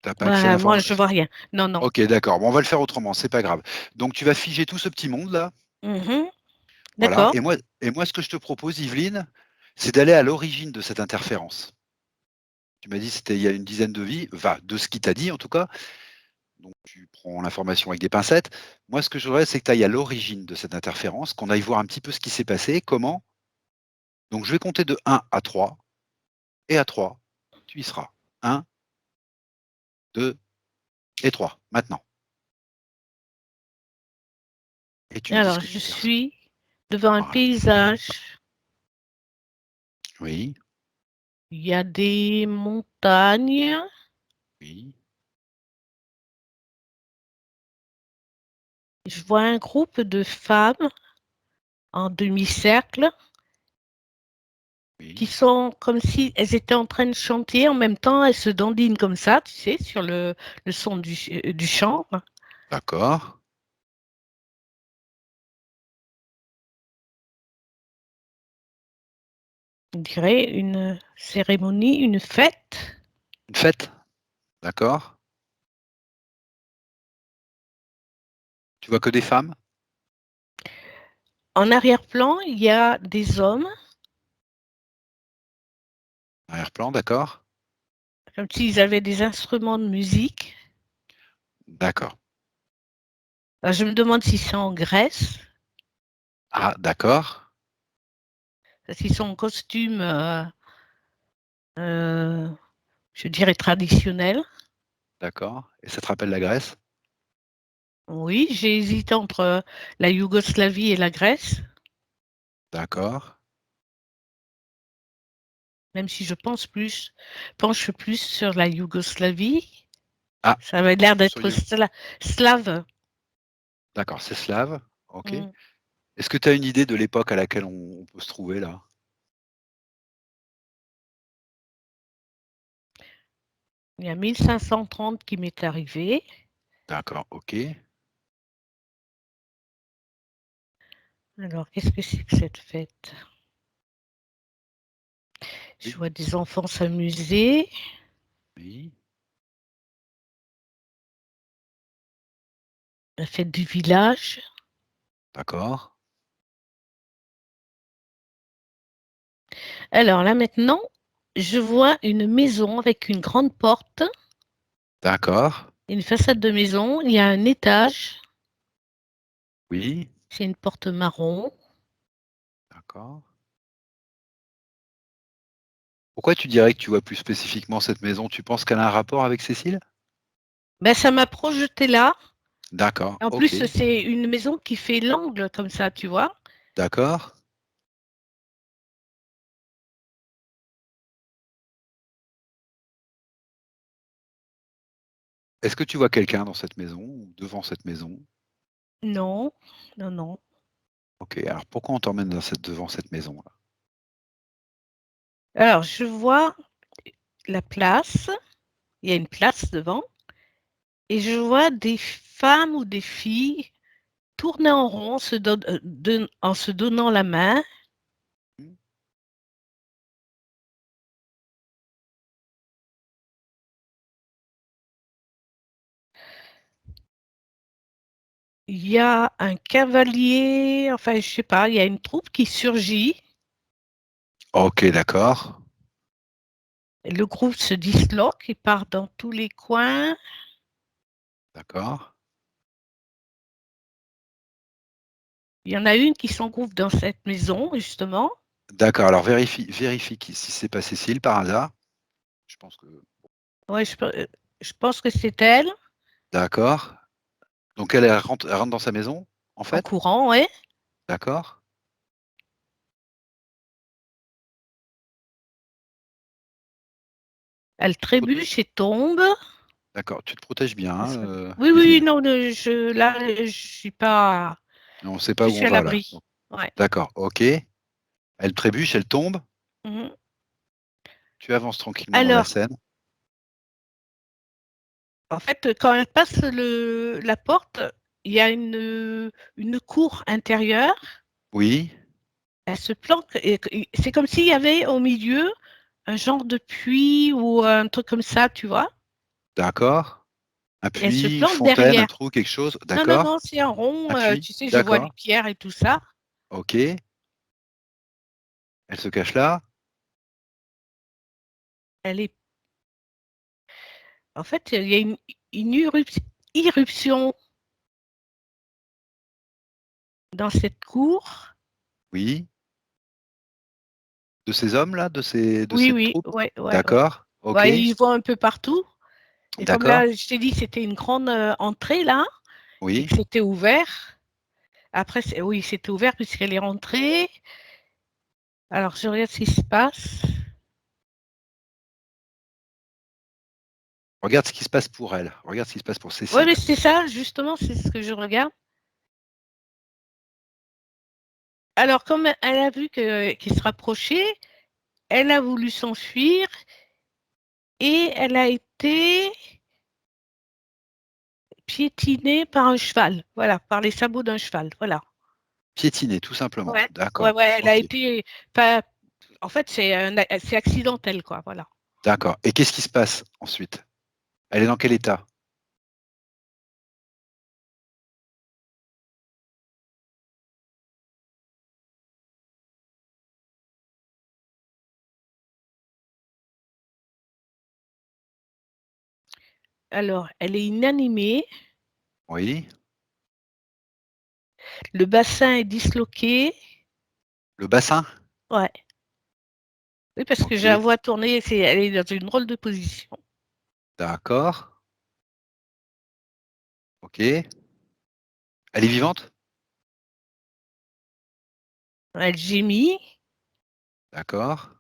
Tu as pas accès à Bah, moi, je l'information. vois rien. Non, non. OK, d'accord. Bon, on va le faire autrement, c'est pas grave. Donc tu vas figer tout ce petit monde là, Mmh. voilà, D'accord. et moi ce que je te propose Yveline, c'est d'aller à l'origine de cette interférence. Tu m'as dit c'était il y a une dizaine de vies, enfin de ce qu'il t'a dit en tout cas, donc tu prends l'information avec des pincettes. Moi ce que je voudrais c'est que tu ailles à l'origine de cette interférence, qu'on aille voir un petit peu ce qui s'est passé, comment. Donc je vais compter de 1 à 3 et à 3 tu y seras. 1, 2 et 3 maintenant, et tu me dis ce Alors, que je tu perçois. suis devant un Voilà. paysage. Oui, Il y a des montagnes. oui, Je vois un groupe de femmes en demi-cercle qui oui. sont comme si elles étaient en train de chanter. En même temps, elles se dandinent comme ça, tu sais, sur le son du chant. D'accord. On dirait une cérémonie, une fête. Une fête? D'accord. Tu vois que des femmes? En arrière-plan, il y a des hommes, Arrière-plan, d'accord. comme s'ils avaient des instruments de musique. D'accord. Alors, je me demande si c'est en Grèce, Ah, d'accord, parce qu'ils sont en costume, euh, je dirais traditionnel. d'accord, et ça te rappelle la Grèce? Oui, j'ai hésité entre la Yougoslavie et la Grèce, D'accord. même si je penche plus sur la Yougoslavie. Ah, Ça avait l'air plus sur d'être slave. d'accord, c'est slave, OK. Mm. Est-ce que tu as une idée de l'époque à laquelle on peut se trouver là? Il y a 1530 qui m'est arrivé. D'accord, OK. Alors, qu'est-ce que c'est que cette fête? Je Oui, vois des enfants s'amuser. oui, La fête du village. d'accord, Alors là maintenant, je vois une maison avec une grande porte, d'accord, une façade de maison. Il y a un étage. oui, C'est une porte marron. d'accord. Pourquoi tu dirais que tu vois plus spécifiquement cette maison? Tu penses qu'elle a un rapport avec Cécile? Ben, ça m'a projeté là. D'accord, En plus, OK, c'est une maison qui fait l'angle comme ça, tu vois. d'accord. Est-ce que tu vois quelqu'un dans cette maison ou devant cette maison? Non, non, non. OK, alors pourquoi on t'emmène devant cette maison-là? Alors, je vois la place. Il y a une place devant. Et je vois des femmes ou des filles tourner en rond en se donnant la main. Mmh, Il y a un cavalier, enfin, je sais pas, il y a une troupe qui surgit. OK, d'accord. Le groupe se disloque et part dans tous les coins. D'accord. Il y en a une qui s'engouffre dans cette maison, justement. D'accord, alors vérifie si c'est pas Cécile par hasard. Je pense que Ouais, je pense que c'est elle, d'accord. Donc elle rentre dans sa maison, en en fait? courant, ouais. D'accord. Elle trébuche et tombe. D'accord, tu te protèges bien, hein, Oui, oui, Evelyne. non, là, je suis pas. On ne sait pas Je où suis on à va là. l'abri. Ouais. D'accord, OK. Elle trébuche, elle tombe, Mhm. tu avances tranquillement dans la Alors, scène. en fait, quand elle passe la porte, il y a une cour intérieure. Oui, Elle se planque et c'est comme s'il y avait au milieu un genre de puits ou un truc comme ça, tu vois. d'accord. Un Et elle se puits, une plante fontaine, un derrière. trou, quelque chose, Non, non, d'accord. non, c'est un rond. Un puits, Tu sais, je vois les d'accord. pierres et tout ça. OK. Elle se cache là. Elle est, en fait, il y a une irruption dans cette cour. Oui. De ces hommes-là, de Oui, cette oui, troupe? ouais, ouais, ouais. D'accord, OK, Ouais, ils vont un peu partout. Et comme d'accord, là, je t'ai dit, c'était une grande entrée là, et oui. que c'était ouvert. Après, oui, c'était ouvert puisqu'elle est rentrée. Alors, je regarde ce qui se passe. Regarde ce qui se passe pour elle. Regarde ce qui se passe pour Oui, mais Cécile. c'est ça, justement, c'est ce que je regarde. Alors, comme elle a vu qu'il se rapprochait, elle a voulu s'enfuir et elle a été piétinée par un cheval. Voilà, par les sabots d'un cheval. Voilà. Piétiner, tout simplement. Ouais, ouais, D'accord, ouais, elle a OK, été. Pas, en fait, c'est accidentel, quoi. Voilà. d'accord. Et qu'est-ce qui se passe ensuite? Elle est dans quel état? Alors, elle est inanimée, Oui. le bassin est disloqué. Le bassin? Ouais. Oui, parce que je la OK, vois tourner, elle est dans une drôle de position. d'accord, OK. Elle est vivante? Elle gémit. D'accord.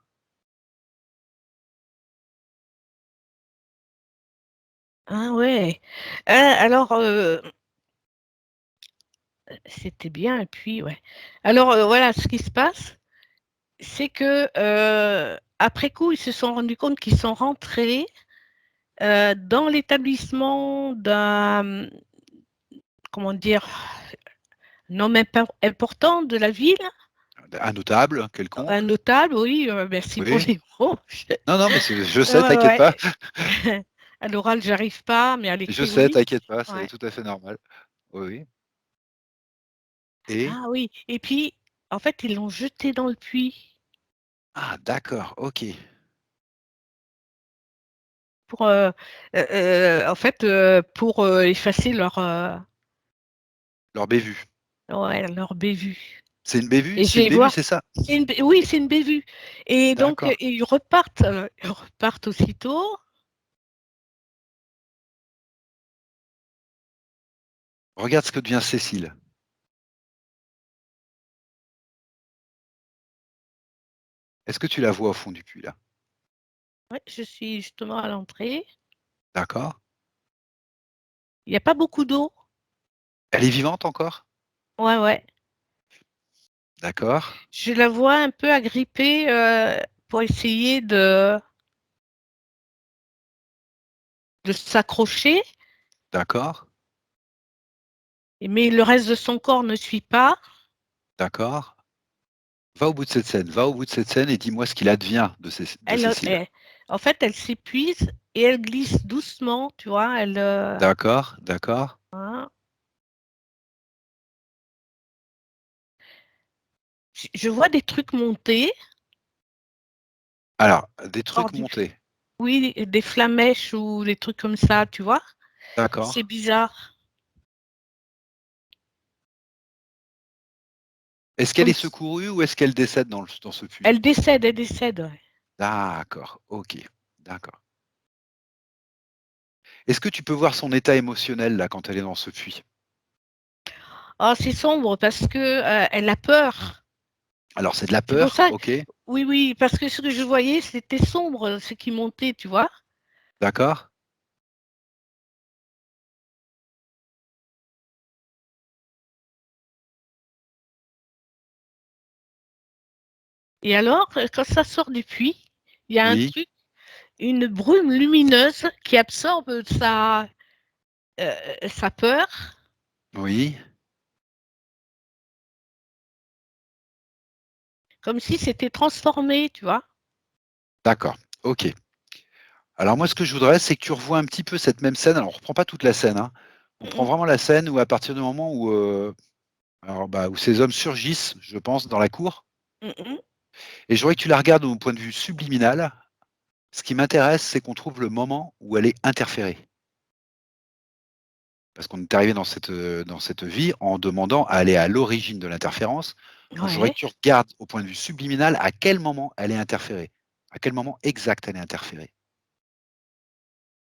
Ah ouais. Alors, c'était bien, et puis, ouais. Alors, voilà, ce qui se passe, c'est que après coup, ils se sont rendus compte qu'ils sont rentrés dans l'établissement d'un, comment dire, un homme important de la ville, Un notable un quelconque? notable, oui, merci pour Oui. les mots. Non, non, mais je sais, t'inquiète Ouais, pas. ouais. À l'oral, j'arrive pas, mais à Je l'écrit, sais, oui. t'inquiète pas, c'est Ouais. tout à fait normal. Oui, oui. Et? Ah oui, et puis, en fait, ils l'ont jeté dans le puits Ah d'accord, OK. pour, en fait, pour effacer Leur bévue. ouais, leur bévue. C'est une bévue? Et je C'est une les bévue, vois, c'est ça? oui, c'est une bévue. Et donc, D'accord. ils repartent aussitôt. Regarde ce que devient Cécile. Est-ce que tu la vois au fond du puits là? Ouais, je suis justement à l'entrée. D'accord. Il n'y a pas beaucoup d'eau. Elle est vivante encore? Ouais, ouais. D'accord. Je la vois un peu agrippée pour essayer de s'accrocher, D'accord. mais le reste de son corps ne suit pas. D'accord. Va au bout de cette scène. Va au bout de cette scène et dis-moi ce qu'il advient de Elle, Cécile. en fait, elle s'épuise et elle glisse doucement, tu vois. D'accord. D'accord. Hein. Je vois des trucs monter Alors, des hors trucs du. montés. Oui, des flamèches ou des trucs comme ça, tu vois? C'est D'accord. bizarre. Est-ce qu'elle Comme est s secourue ou est-ce qu'elle décède dans ce puits? elle décède, ouais. D'accord, OK, d'accord. Est-ce que tu peux voir son état émotionnel là, quand elle est dans ce puits? Ah, c'est sombre parce que, elle a peur. Alors c'est de la C'est pour peur, ça OK, oui, oui, parce que ce que je voyais, c'était sombre, ce qui montait, tu vois? d'accord, Et alors, quand ça sort du puits, il y a un oui, truc, une brume lumineuse qui absorbe sa peur, oui, comme si c'était transformé, tu vois? d'accord, OK. Alors moi, ce que je voudrais, c'est que tu revoies un petit peu cette même scène. Alors on reprend pas toute la scène, hein. On Mmh prend mh. vraiment la scène où à partir du moment où, où ces hommes surgissent, je pense, dans la cour Mmh mh. et je voudrais que tu la regardes au point de vue subliminal. Ce qui m'intéresse, c'est qu'on trouve le moment où elle est interférée. Parce qu'on est arrivé dans cette vie en demandant à aller à l'origine de l'interférence. Donc je voudrais Ouais. que tu regardes au point de vue subliminal à quel moment elle est interférée. À quel moment exact elle est interférée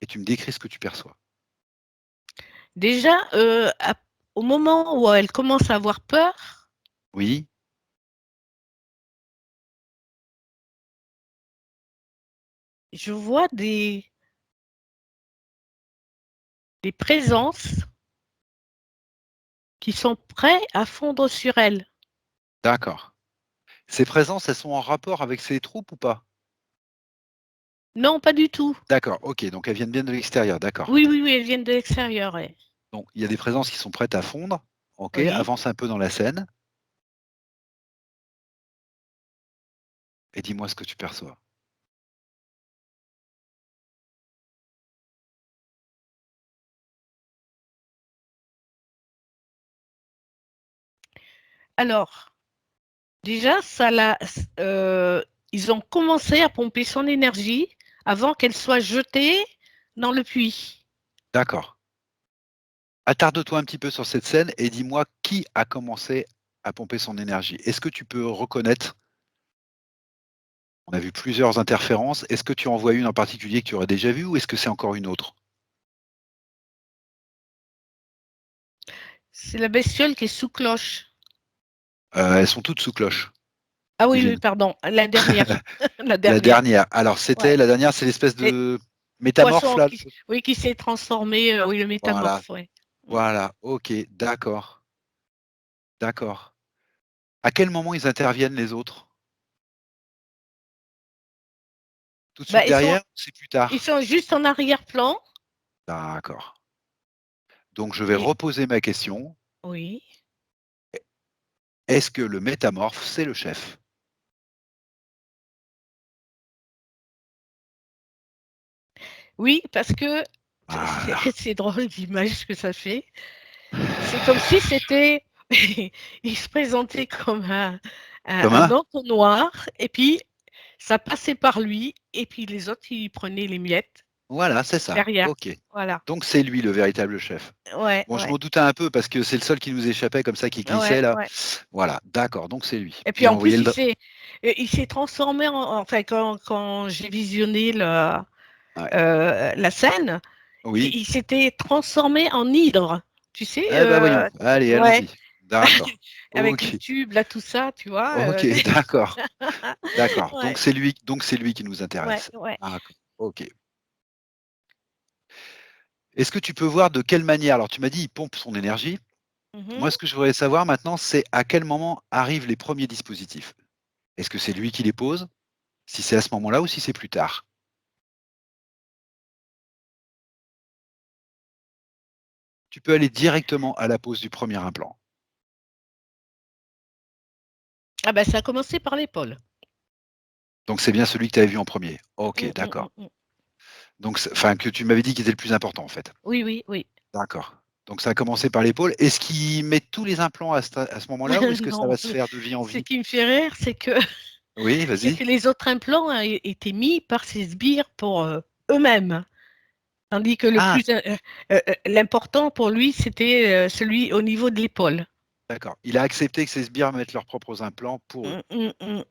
et tu me décris ce que tu perçois. Déjà, ap au moment où elle commence à avoir peur, Oui, je vois des présences qui sont prêts à fondre sur elle. d'accord. Ces présences, elles sont en rapport avec ces troupes ou pas? Non, pas du tout. D'accord, OK, donc elles viennent bien de l'extérieur, d'accord. Oui, oui, oui, elles viennent de l'extérieur, ouais. Donc il y a des présences qui sont prêtes à fondre. OK, Oui. avance un peu dans la scène et dis-moi ce que tu perçois. Alors, déjà, ils ont commencé à pomper son énergie avant qu'elle soit jetée dans le puits. D'accord. Attarde-toi un petit peu sur cette scène et dis-moi qui a commencé à pomper son énergie. Est-ce que tu peux reconnaître, on a vu plusieurs interférences, est-ce que tu en vois une en particulier que tu aurais déjà vue ou est-ce que c'est encore une autre? C'est la bestiole qui est sous cloche. Elles sont toutes sous cloche. Ah Ils oui, oui, viennent pardon, la dernière, la la dernière, dernière. Alors c'était ouais. la dernière, c'est l'espèce Et de métamorphe poisson là? qui oui, qui s'est transformé, oui, le Voilà, métamorphe, ouais. Mmh. voilà, OK, d'accord, d'accord. À quel moment ils interviennent les autres? Tout de Bah, suite derrière ou c'est plus ils tard? sont juste en arrière-plan D'accord. Donc je vais et reposer ma question. oui. Est-ce que le métamorphe, c'est le chef? Oui, parce que c'est Voilà. c'est drôle l'image que ça fait. C'est comme si c'était il se présentait comme un Thomas? entonnoir et puis ça passait par lui et puis les autres, ils prenaient les miettes Voilà, c'est ça. derrière. OK. Voilà. Donc c'est lui le véritable chef. Ouais, Bon, je ouais. m'en doutais un peu parce que c'est le seul qui nous échappait comme ça, qui Ouais, glissait là. ouais. Voilà, d'accord, donc c'est lui. Et puis Il a en envoyé plus, le dra il s'est transformé enfin quand j'ai visionné ouais. la scène, Oui. il s'était transformé en hydre, tu sais, Eh ben voyons. Allez, ouais, allons-y. D'accord. avec les OK. tubes là, tout ça, tu vois, OK, d'accord. D'accord. ouais, Donc c'est lui qui nous ouais, intéresse. ouais. D'accord. OK. Est-ce que tu peux voir de quelle manière alors tu m'as dit il pompe son énergie. Mmh. Moi, ce que je voudrais savoir maintenant, c'est à quel moment arrivent les premiers dispositifs? Est-ce que c'est lui qui les pose? Si c'est à ce moment-là ou si c'est plus tard? Tu peux aller directement à la pose du premier implant. Ah bah, ça a commencé par l'épaule. Donc c'est bien celui que tu avais vu en premier. OK, Mmh, mmh, mmh, d'accord. mmh. Donc enfin que tu m'avais dit qui était le plus important en fait. Oui, oui, oui. D'accord. Donc ça a commencé par l'épaule. Est-ce qu'il met tous les implants à ce moment-là ou est-ce que ça Non, va se faire de vie en ce vie? qui me fait rire, c'est que Oui, Et vas-y. que les autres implants étaient mis par ses sbires pour eux-mêmes. Tandis que Ah, l'important pour lui, c'était celui au niveau de l'épaule. d'accord. Il a accepté que ses sbires mettent leurs propres implants pour eux. Mm, mm, mm.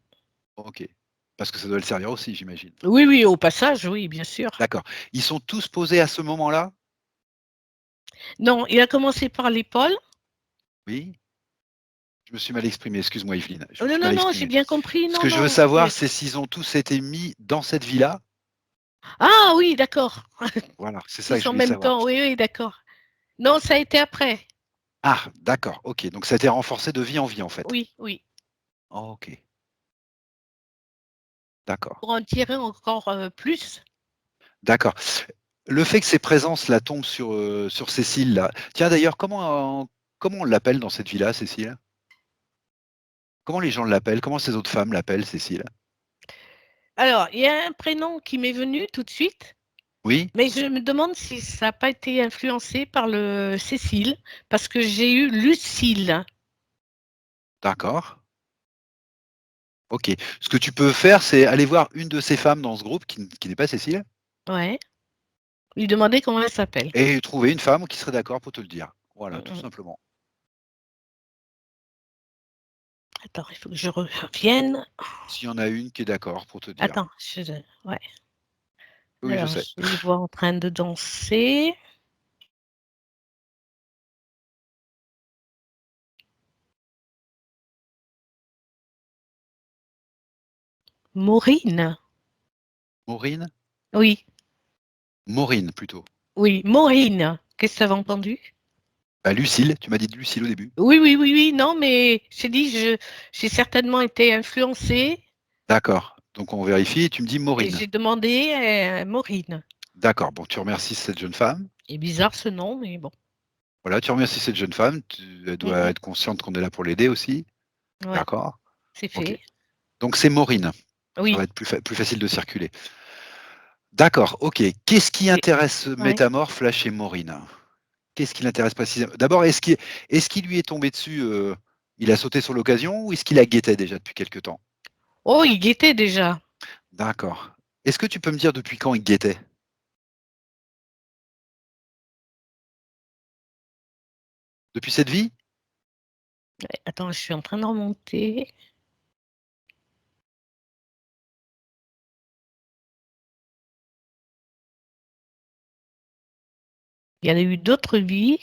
OK. Parce que ça doit le servir aussi, j'imagine. Oui, oui, au passage, oui, bien sûr. D'accord. Ils sont tous posés à ce moment-là? Non, il a commencé par l'épaule. Oui? Je me suis mal exprimé, excuse-moi Yveline, je Oh, me non, suis non, mal non, j'ai exprimé. bien compris. Ce Non, que je veux non. savoir, c'est s'ils ont tous été mis dans cette vie-là? Ah oui, d'accord. Voilà, c'est ça que Tous je en voulais même savoir. temps. Oui, oui, d'accord. Non, ça a été après. Ah, d'accord, OK, donc ça a été renforcé de vie en vie, en fait? Oui, oui. OK, d'accord, Pour en tirer encore plus. d'accord. Le fait que ces présences-là tombent sur Cécile, là, tiens d'ailleurs, comment on l'appelle dans cette vie-là, Cécile? Comment les gens l'appellent? Comment ces autres femmes l'appellent, Cécile? Alors, il y a un prénom qui m'est venu tout de suite, Oui? mais je me demande si ça n'a pas été influencé par le Cécile, parce que j'ai eu Lucille. D'accord, OK. Ce que tu peux faire, c'est aller voir une de ces femmes dans ce groupe qui n'est pas Cécile Ouais. Lui demander comment elle s'appelle. et trouver une femme qui serait d'accord pour te le dire. Voilà, tout Mm. simplement. Attends, il faut que je revienne. S'il y en a une qui est d'accord pour te dire. Attends, ouais. Oui, je Alors, sais. je les vois en train de danser. Maureen. Maureen? Oui, Maureen plutôt. oui, Maureen. Qu'est-ce que tu avais entendu? Bah, Lucille, tu m'as dit de Lucille au début. Oui, oui, oui, oui, non, mais j'ai dit, j'ai certainement été influencée D'accord. Donc on vérifie et tu me dis et Maureen. j'ai demandé Maureen. D'accord. Bon, tu remercies cette jeune femme. C'est bizarre ce nom, mais bon. Voilà, tu remercies cette jeune femme. Elle Mm, doit mm. être consciente qu'on est là pour l'aider aussi. Ouais, D'accord. c'est OK. fait. Donc c'est Maureen. Ça va Oui. être plus facile de circuler. D'accord, OK. Qu'est-ce qui Et, intéresse ouais. Métamorphe là chez Maureen? Qu'est-ce qui l'intéresse précisément? D'abord, est-ce qu'il lui est tombé dessus, il a sauté sur l'occasion ou est-ce qu'il la guettait déjà depuis quelque temps? Oh, il guettait déjà. D'accord. Est-ce que tu peux me dire depuis quand il guettait? Depuis cette vie? Ouais, attends, je suis en train de remonter. Il y en a eu d'autres vies.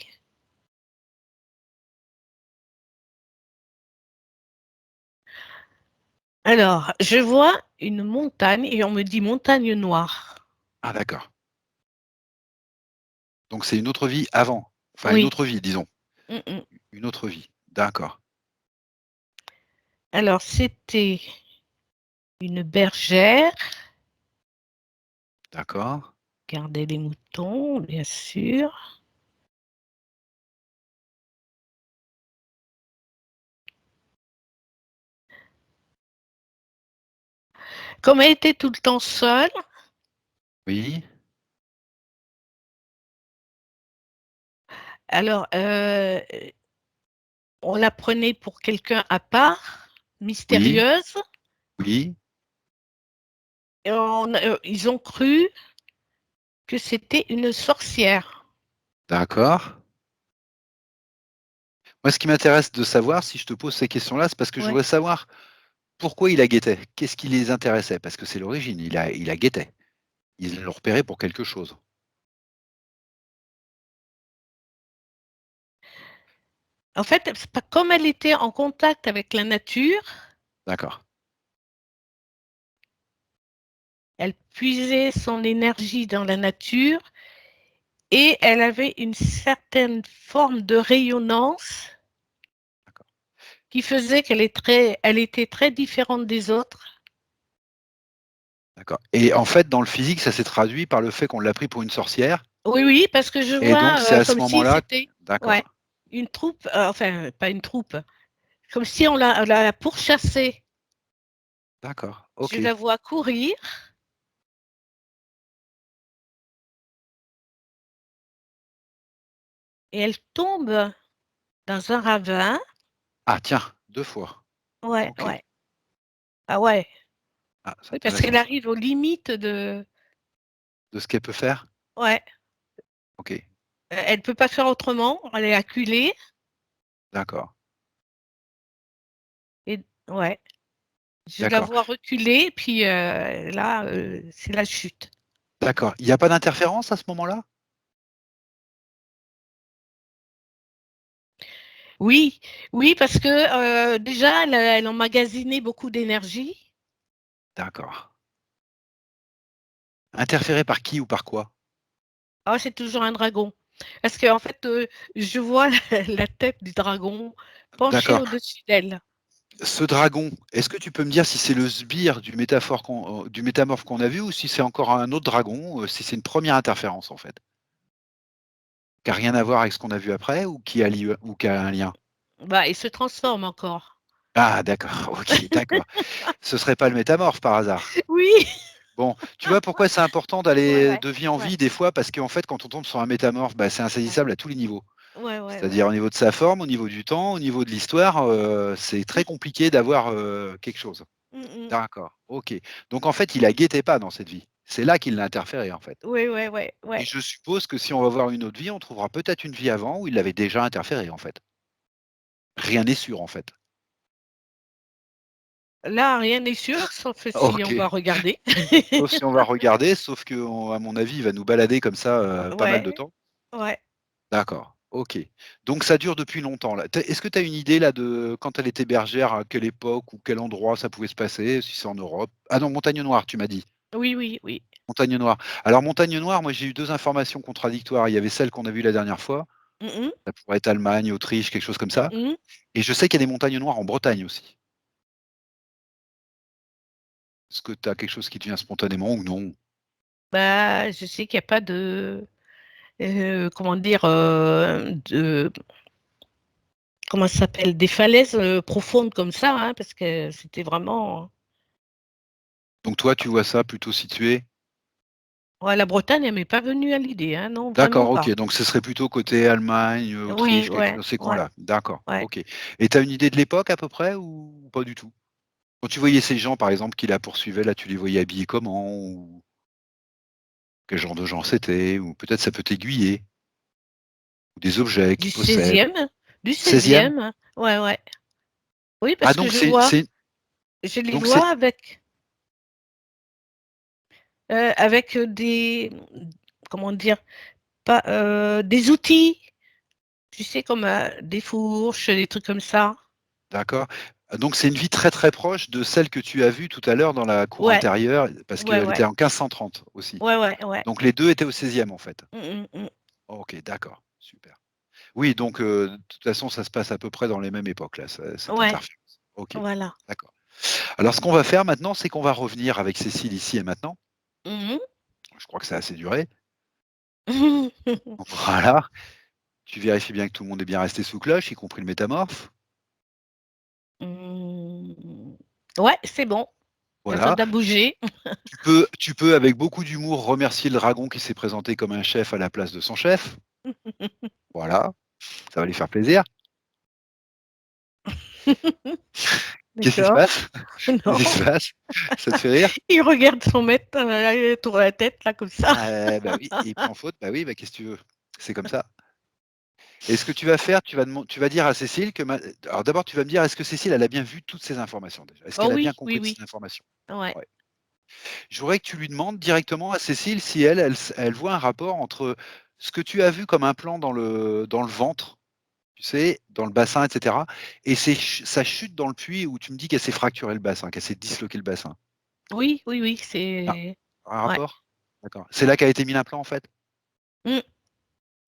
Alors, je vois une montagne et on me dit montagne noire. Ah d'accord. Donc c'est une autre vie avant. Enfin une Oui. autre vie, disons. Mm, mm. Une autre vie. D'accord, Alors, c'était une bergère, d'accord. gardait les moutons, bien sûr. Comme elle était tout le temps seule, Oui, alors on la prenait pour quelqu'un à part, oui, mystérieuse, oui, et ils ont cru que c'était une sorcière. d'accord. Moi, ce qui m'intéresse de savoir, si je te pose ces questions-là, c'est parce que je Ouais. voudrais savoir pourquoi il a guettait. Qu'est-ce qui les intéressait? Parce que c'est l'origine, il a guettait. Ils l'ont repéré pour quelque chose. En fait, c'est pas comme elle était en contact avec la nature, D'accord, elle puisait son énergie dans la nature et elle avait une certaine forme de rayonnance d'accord, qui faisait elle était très différente des autres. d'accord. Et en fait, dans le physique, ça s'est traduit par le fait qu'on l'a pris pour une sorcière Oui, oui, parce que je et donc vois c'est à ce comme si moment-là c'était ouais, d'accord, une troupe, enfin, pas une troupe, comme si on la pourchassait. d'accord, Je OK, la vois courir et elle tombe dans un ravin. ah tiens, 2 fois, Ouais, OK. ouais. Ah ouais, Ah, c'est oui, parce intéressant qu'elle ça. arrive aux limites de De ce qu'elle peut faire? ouais, OK, elle ne peut pas faire autrement, elle est acculée d'accord, et ouais, je la d'accord, vois reculer puis, là, c'est la chute. d'accord. Il y a pas d'interférence à ce moment-là? Oui, oui, parce que, déjà elle emmagasinait beaucoup d'énergie. D'accord. Interféré par qui ou par quoi? Ah, c'est toujours un dragon. Parce qu'en fait, je vois la tête du dragon penchée D'accord. au-dessus d'elle. Ce dragon, est-ce que tu peux me dire si c'est le sbire du métamorphe qu'on a vu ou si c'est encore un autre dragon, si c'est une première interférence en fait? Qui a rien à voir avec ce qu'on a vu après ou qui a un lien? Bah, il se transforme encore. Ah d'accord, OK, d'accord. Ce serait pas le métamorphe par hasard? Oui! Bon, tu vois pourquoi c'est important Ouais, d'aller ouais. de vie en Ouais, vie des fois? Parce qu'en fait, quand on tombe sur un métamorphe, bah, c'est ouais. insaisissable à tous les niveaux. Ouais, ouais, ouais. C'est-à-dire au niveau de sa forme, au niveau du temps, au niveau de l'histoire, c'est très compliqué d'avoir, quelque chose. Mmh mh. D'accord, OK. Donc en fait, il la guettait pas dans cette vie. C'est là qu'il l'a interféré, en fait. Oui, ouais, ouais, Et ouais. je suppose que si on va voir une autre vie, on trouvera peut-être une vie avant où il l'avait déjà interféré, en fait. Rien n'est sûr, en fait. Là, rien n'est sûr, sauf si on OK. va regarder. Sauf si on va regarder, sauf qu'à mon avis, il va nous balader comme ça, pas mal de Ouais, temps. ouais. D'accord, OK. Donc ça dure depuis longtemps là. Est-ce que tu as une idée là de quand elle était bergère, à quelle époque ou quel endroit ça pouvait se passer? Si c'est en Europe? Ah non, Montagne Noire, tu m'as dit. Oui, oui, oui. Montagne Noire. Alors Montagne Noire, moi j'ai eu 2 informations contradictoires. Il y avait celle qu'on a vue la dernière fois, Mmh mh. ça pourrait être Allemagne, Autriche, quelque chose comme Mmh ça, mh. et je sais qu'il y a des montagnes noires en Bretagne aussi. Est-ce que tu as quelque chose qui te vient spontanément ou non? Bah, je sais qu'il y a pas de, comment dire? De comment ça s'appelle? Des falaises, profondes comme ça, hein, parce que c'était vraiment Donc toi, tu vois ça plutôt situé. ouais, la Bretagne, elle m'est pas venue à l'idée, hein, non, vraiment D'accord, pas. OK, donc ce serait plutôt côté Allemagne, Oui, Autriche, quelque ouais, dans ces ouais, coins-là. D'accord, ouais. OK, et tu as une idée de l'époque à peu près ou pas du tout? Quand tu voyais ces gens, par exemple, qui la poursuivaient, là, tu les voyais habillés comment? Ou quel genre de gens c'était? Ou peut-être ça peut t'aiguiller? Ou des objets Du qu'ils possèdent? 16e, du 16e? 16e, ouais, ouais. Oui, Ah parce que donc je les donc c'est vois avec, des comment dire? Pas, des outils, tu sais, comme, des fourches, des trucs comme ça. d'accord. Ah donc c'est une vie très, très proche de celle que tu as vue tout à l'heure dans la cour Ouais, intérieure, parce ouais, qu'elle ouais. était en 1530 aussi. Ouais, ouais, ouais. Donc les 2 étaient au 16e en fait? Mmh mh, mmh. OK, d'accord, super. Oui, donc de toute façon, ça se passe à peu près dans les mêmes époques là, cette Ouais, interférence. OK, voilà. d'accord. Alors ce qu'on va faire maintenant, c'est qu'on va revenir avec Cécile ici et maintenant. Mmh Je crois que ça a assez duré. mh. Voilà. Tu vérifies bien que tout le monde est bien resté sous cloche, y compris le métamorphe. Mmh. Ouais, c'est bon. Voilà. Personne n'a bougé. Tu peux avec beaucoup d'humour remercier le dragon qui s'est présenté comme un chef à la place de son chef. Voilà, ça va lui faire plaisir. Qu'est-ce qui se D'accord. passe? Qu'est-ce qui Non. se passe? Ça te fait rire? Il regarde son maître, tourne la tête là comme ça. Bah oui, il prend faute, bah oui, bah qu'est-ce que tu veux? C'est comme ça. Et ce que tu vas faire, tu vas dire à Cécile que ma alors d'abord tu vas me dire, est-ce que Cécile, elle a bien vu toutes ces informations déjà? Est-ce Oh qu'elle a bien oui, oui, compris toutes oui. ces informations? Ouais. Ouais. Je voudrais que tu lui demandes directement à Cécile si elle voit un rapport entre ce que tu as vu comme un plan dans le ventre, tu sais, dans le bassin et cetera, et sa chute dans le puits où tu me dis qu'elle s'est fracturé le bassin, qu'elle s'est disloqué le bassin. Oui, oui, oui, Ah, c'est un ouais. rapport? D'accord. C'est là qu'a été mis l'implant en fait? Mmh.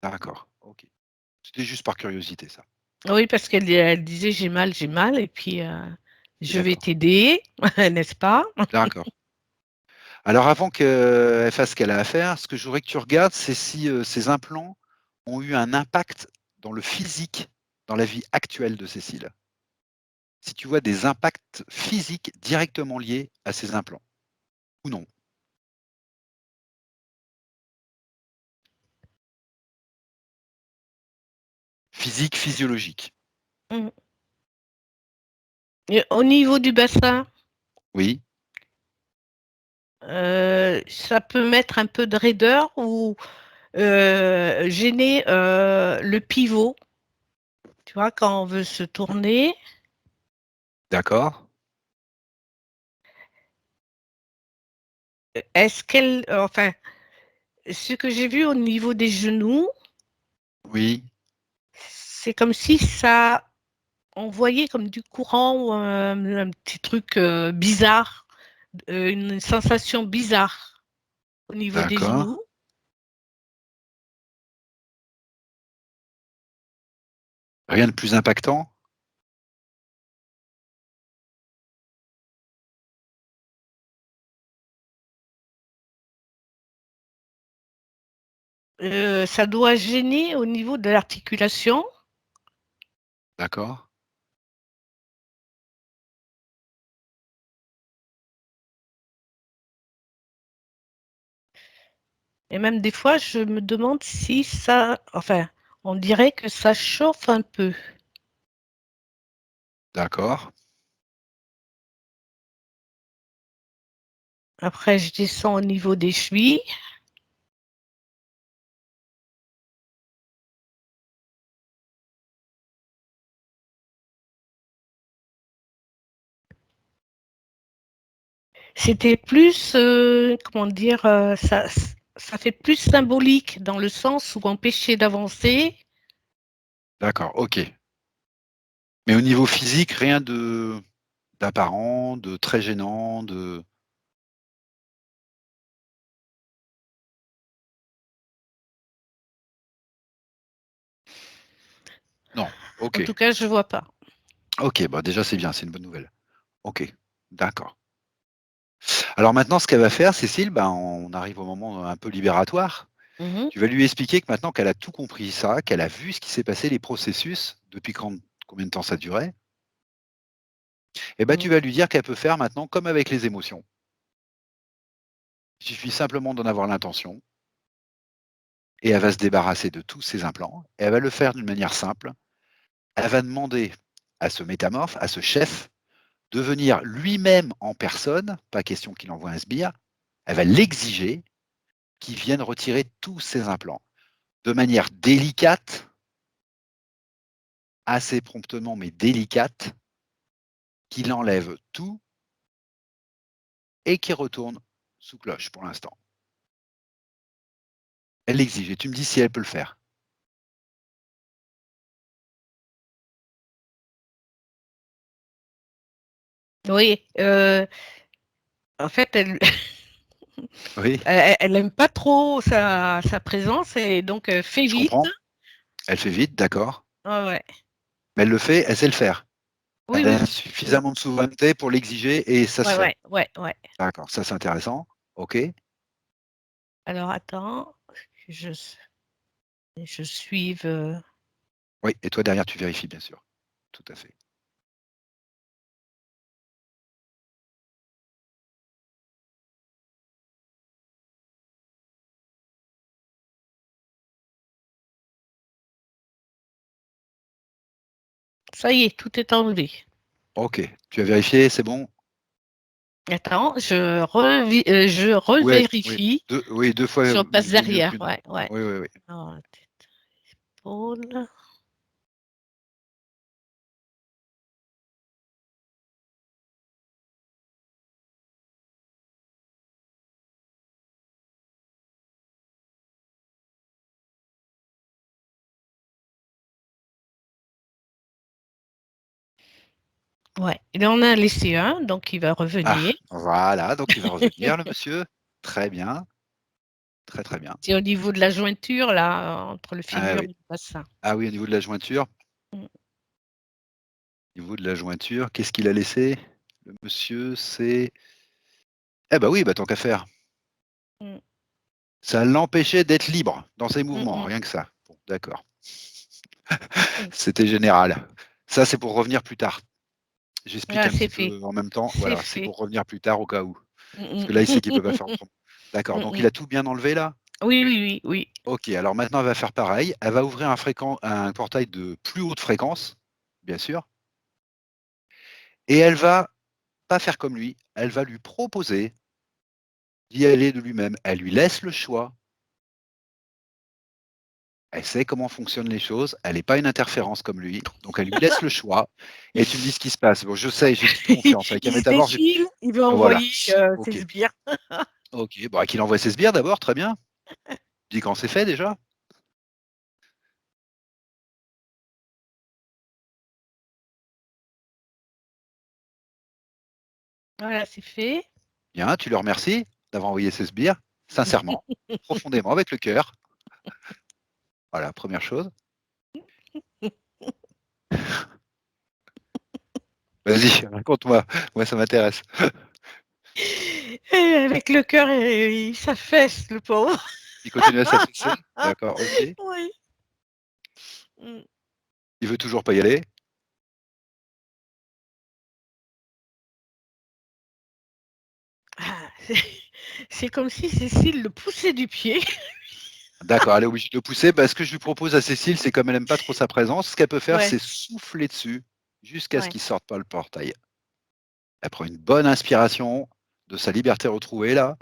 D'accord, OK. C'était juste par curiosité ça. Oui, parce qu'elle disait: j'ai mal» et puis, «Je vais D'accord, t'aider», n'est-ce pas? d'accord. Alors avant qu'elle fasse ce qu'elle a à faire, ce que je voudrais que tu regardes, c'est si, ces implants ont eu un impact dans le physique, dans la vie actuelle de Cécile. Si tu vois des impacts physiques directement liés à ces implants ou non? Physique, physiologique. Mmh. Et au niveau du bassin? Oui, Ça peut mettre un peu de raideur ou gêner le pivot. Tu vois, quand on veut se tourner, d'accord. est-ce qu'elle, enfin, ce que j'ai vu au niveau des genoux, Oui, c'est comme si ça envoyait comme du courant ou un petit truc bizarre, une sensation bizarre au niveau des d'accord. genoux. Rien de plus impactant? Ça doit gêner au niveau de l'articulation. D'accord. Et même des fois, je me demande si ça, enfin, on dirait que ça chauffe un peu. D'accord. Après, je descends au niveau des chevilles. C'était plus, comment dire, ça fait plus symbolique dans le sens où empêcher d'avancer. D'accord, OK. Mais au niveau physique, rien de d'apparent, de très gênant, de non, En OK. tout cas, je vois pas. OK, bah, déjà c'est bien, c'est une bonne nouvelle. OK, d'accord. Alors maintenant ce qu'elle va faire Cécile, ben, on arrive au moment un peu libératoire. Mhm, Tu vas lui expliquer que maintenant qu'elle a tout compris ça, qu'elle a vu ce qui s'est passé, les processus, depuis combien de temps ça durait, et ben, tu mhm. vas lui dire qu'elle peut faire maintenant comme avec les émotions. Il suffit simplement d'en avoir l'intention et elle va se débarrasser de tous ses implants et elle va le faire d'une manière simple. Elle va demander à ce métamorphe, à ce chef, de venir lui-même en personne, pas question qu'il envoie un sbire, elle va l'exiger qu'il vienne retirer tous ses implants de manière délicate, assez promptement mais délicate, qu'il enlève tout et qu'il retourne sous cloche pour l'instant. Elle l'exige et tu me dis si elle peut le faire. Oui, en fait, elle, Oui, elle aime pas trop sa présence et donc fait je vite. comprends. Elle fait vite, d'accord. Ouais, ouais. Mais elle le fait, elle sait le faire. Oui, Elle oui, a oui. suffisamment de souveraineté pour l'exiger et ça se Ouais, fait. ouais, ouais, ouais. D'accord, ça c'est intéressant. OK. Alors attends, je, je suive. Oui, et toi derrière tu vérifies bien sûr. Tout à fait. Ça y est, tout est enlevé. OK. Tu as vérifié, c'est bon? Attends, je Ouais, oui. revérifie. 2 oui, 2 fois Je passe vaut mieux derrière. qu'une. Ouais, ouais. Oui, oui, oui. Alors, tête, épaule. Ouais, il en a laissé un, donc il va Ah, revenir. voilà, donc il va revenir le monsieur. Très bien, très, très bien. C'est au niveau de la jointure, là, entre le Ah fémur oui. et le bassin. Ah oui, au niveau de la jointure, Mm, qu'est-ce qu'il a laissé? Le monsieur, c'est eh bah oui, bah tant qu'à faire. mm, Ça l'empêchait d'être libre dans ses mm, mouvements, mm, rien que ça. Bon, d'accord. mm. C'était général. Ça, c'est pour revenir plus tard. J'explique Ah, un c'est petit fait. peu en même temps. C'est Voilà, c'est fait. pour revenir plus tard au cas où. Parce Mm, que là, il sait qu'il mm. peut pas faire autrement. D'accord, Mm, donc mm. il a tout bien enlevé là? Oui, oui, oui, oui. OK, alors maintenant elle va faire pareil. Elle va ouvrir un portail de plus haute fréquence, bien sûr, et elle va pas faire comme lui. elle va lui proposer d'y aller de lui-même. Elle lui laisse le choix. Elle sait comment fonctionnent les choses, elle n'est pas une interférence comme lui, donc elle lui laisse le choix et tu me dis ce qui se passe. Bon, je sais, j'ai toute confiance avec elle, Il mais se d'abord je défile, il veut voilà. envoyer, ses OK, sbires. OK, bah, qu'il envoie ses sbires d'abord, très bien. Dis quand c'est fait déjà. Voilà, c'est fait. Bien, tu le remercies d'avoir envoyé ses sbires, sincèrement, profondément, avec le cœur. Voilà, première chose. Vas-y, raconte-moi, moi ça m'intéresse. Et avec le cœur, il s'affaisse, le pauvre. Il continue à s'affaisser? D'accord, OK. Oui. Mmh. Il veut toujours pas y aller? Ah, c'est comme si Cécile le poussait du pied. D'accord, elle est obligée de le pousser. Bah, ce que je lui propose à Cécile, c'est comme elle aime pas trop sa présence, ce qu'elle peut faire, Ouais, c'est souffler dessus jusqu'à ce ouais. qu'il sorte par le portail. Elle prend une bonne inspiration de sa liberté retrouvée là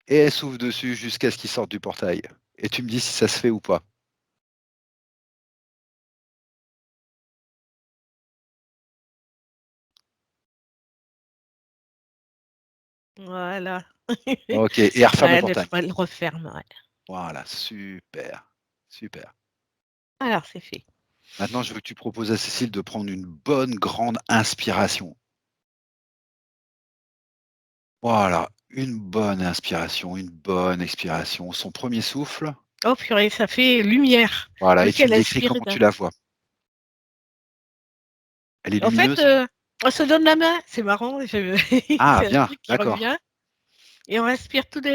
et elle souffle dessus jusqu'à ce qu'il sorte du portail et tu me dis si ça se fait ou pas. Voilà. OK et elle referme le Ouais, portail. elle referme, ouais. Voilà, super, super. Alors, c'est fait. Maintenant, je veux que tu proposes à Cécile de prendre une bonne grande inspiration. Voilà, une bonne inspiration, une bonne expiration. Son premier souffle, Oh purée, ça fait lumière, voilà vu et tu qu'elle me décris aspire comment d'un tu la vois. Elle est en fait, lumineuse? on se donne la main, c'est marrant, Ah c'est un bien, truc qui d'accord, revient et on respire toutes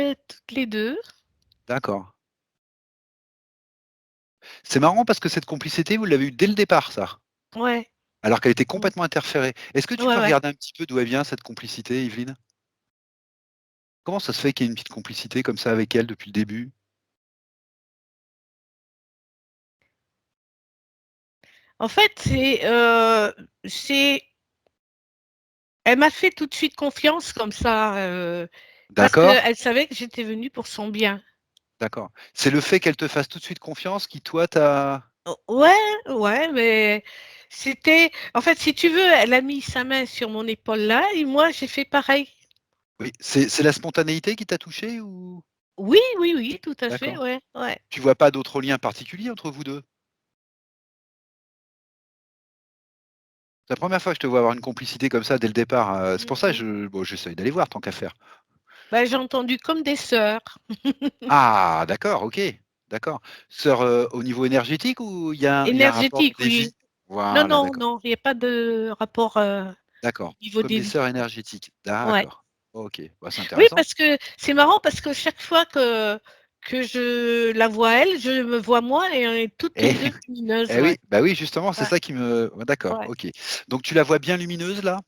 les 2. d'accord. C'est marrant parce que cette complicité, vous l'avez eue dès le départ ça? Ouais. Alors qu'elle était Mmh. complètement interférée. Est-ce que tu Ouais, peux ouais. regarder un petit peu d'où elle vient cette complicité, Yveline? Comment ça se fait qu'il y ait une petite complicité comme ça avec elle depuis le début? En fait, c'est elle m'a fait tout de suite confiance comme ça, parce D'accord, qu'elle savait que j'étais venue pour son bien. d'accord. C'est le fait qu'elle te fasse tout de suite confiance qui toi t'a Ouais, ouais, mais c'était en fait, si tu veux, elle a mis sa main sur mon épaule là et moi j'ai fait pareil. oui, c'est la spontanéité qui t'a touché ou? Oui, oui, oui, tout à fait, D'accord. ouais, ouais. Tu vois pas d'autres liens particuliers entre vous 2? C'est la première fois que je te vois avoir une complicité comme ça dès le départ, c'est Mmh pour ça que mh. j'essaye d'aller voir tant qu'à faire. Bah, j'ai entendu comme des sœurs. Ah d'accord, OK, d'accord. Sœurs, au niveau énergétique ou il y a un rapport Énergétique, des oui. vies? Non, Voilà, non, d'accord, non, il y a pas de rapport, au d'accord. niveau Comme des des vies. sœurs énergétiques. Ouais. D'accord. OK, bah, c'est Oui, intéressant. parce que c'est marrant parce que chaque fois que je la vois elle, je me vois moi et on est toutes les Et 2 lumineuses, eh ouais. oui, bah, oui, justement, c'est Ouais, ça qui me ouais, d'accord, ouais. OK. Donc tu la vois bien lumineuse là?